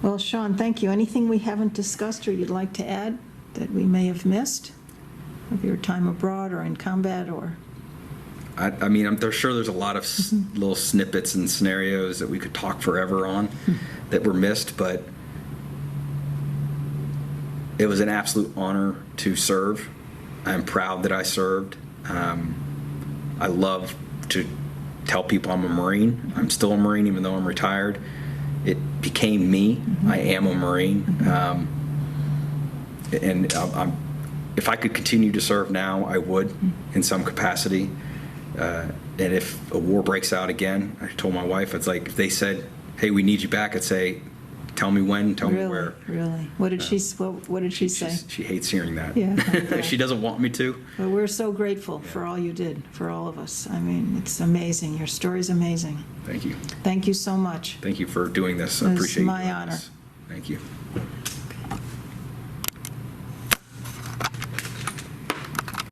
Well, Sean, thank you. Anything we haven't discussed or you'd like to add that we may have missed of your time abroad or in combat? Or I'm sure there's a lot of little snippets and scenarios that we could talk forever on that were missed, but it was an absolute honor to serve. I'm proud that I served. I love to tell people I'm a Marine. I'm still a Marine, even though I'm retired. It became me. I am a Marine. And if I could continue to serve now, I would in some capacity. And if a war breaks out again, I told my wife, it's like if they said, "Hey, we need you back," I'd say, "Tell me when, tell me where." Really? What did she say? She hates hearing that. Yeah. She doesn't want me to. Well, we're so grateful for all you did, for all of us. It's amazing. Your story's amazing. Thank you. Thank you so much. Thank you for doing this. I appreciate It's my you doing honor. this. Thank you.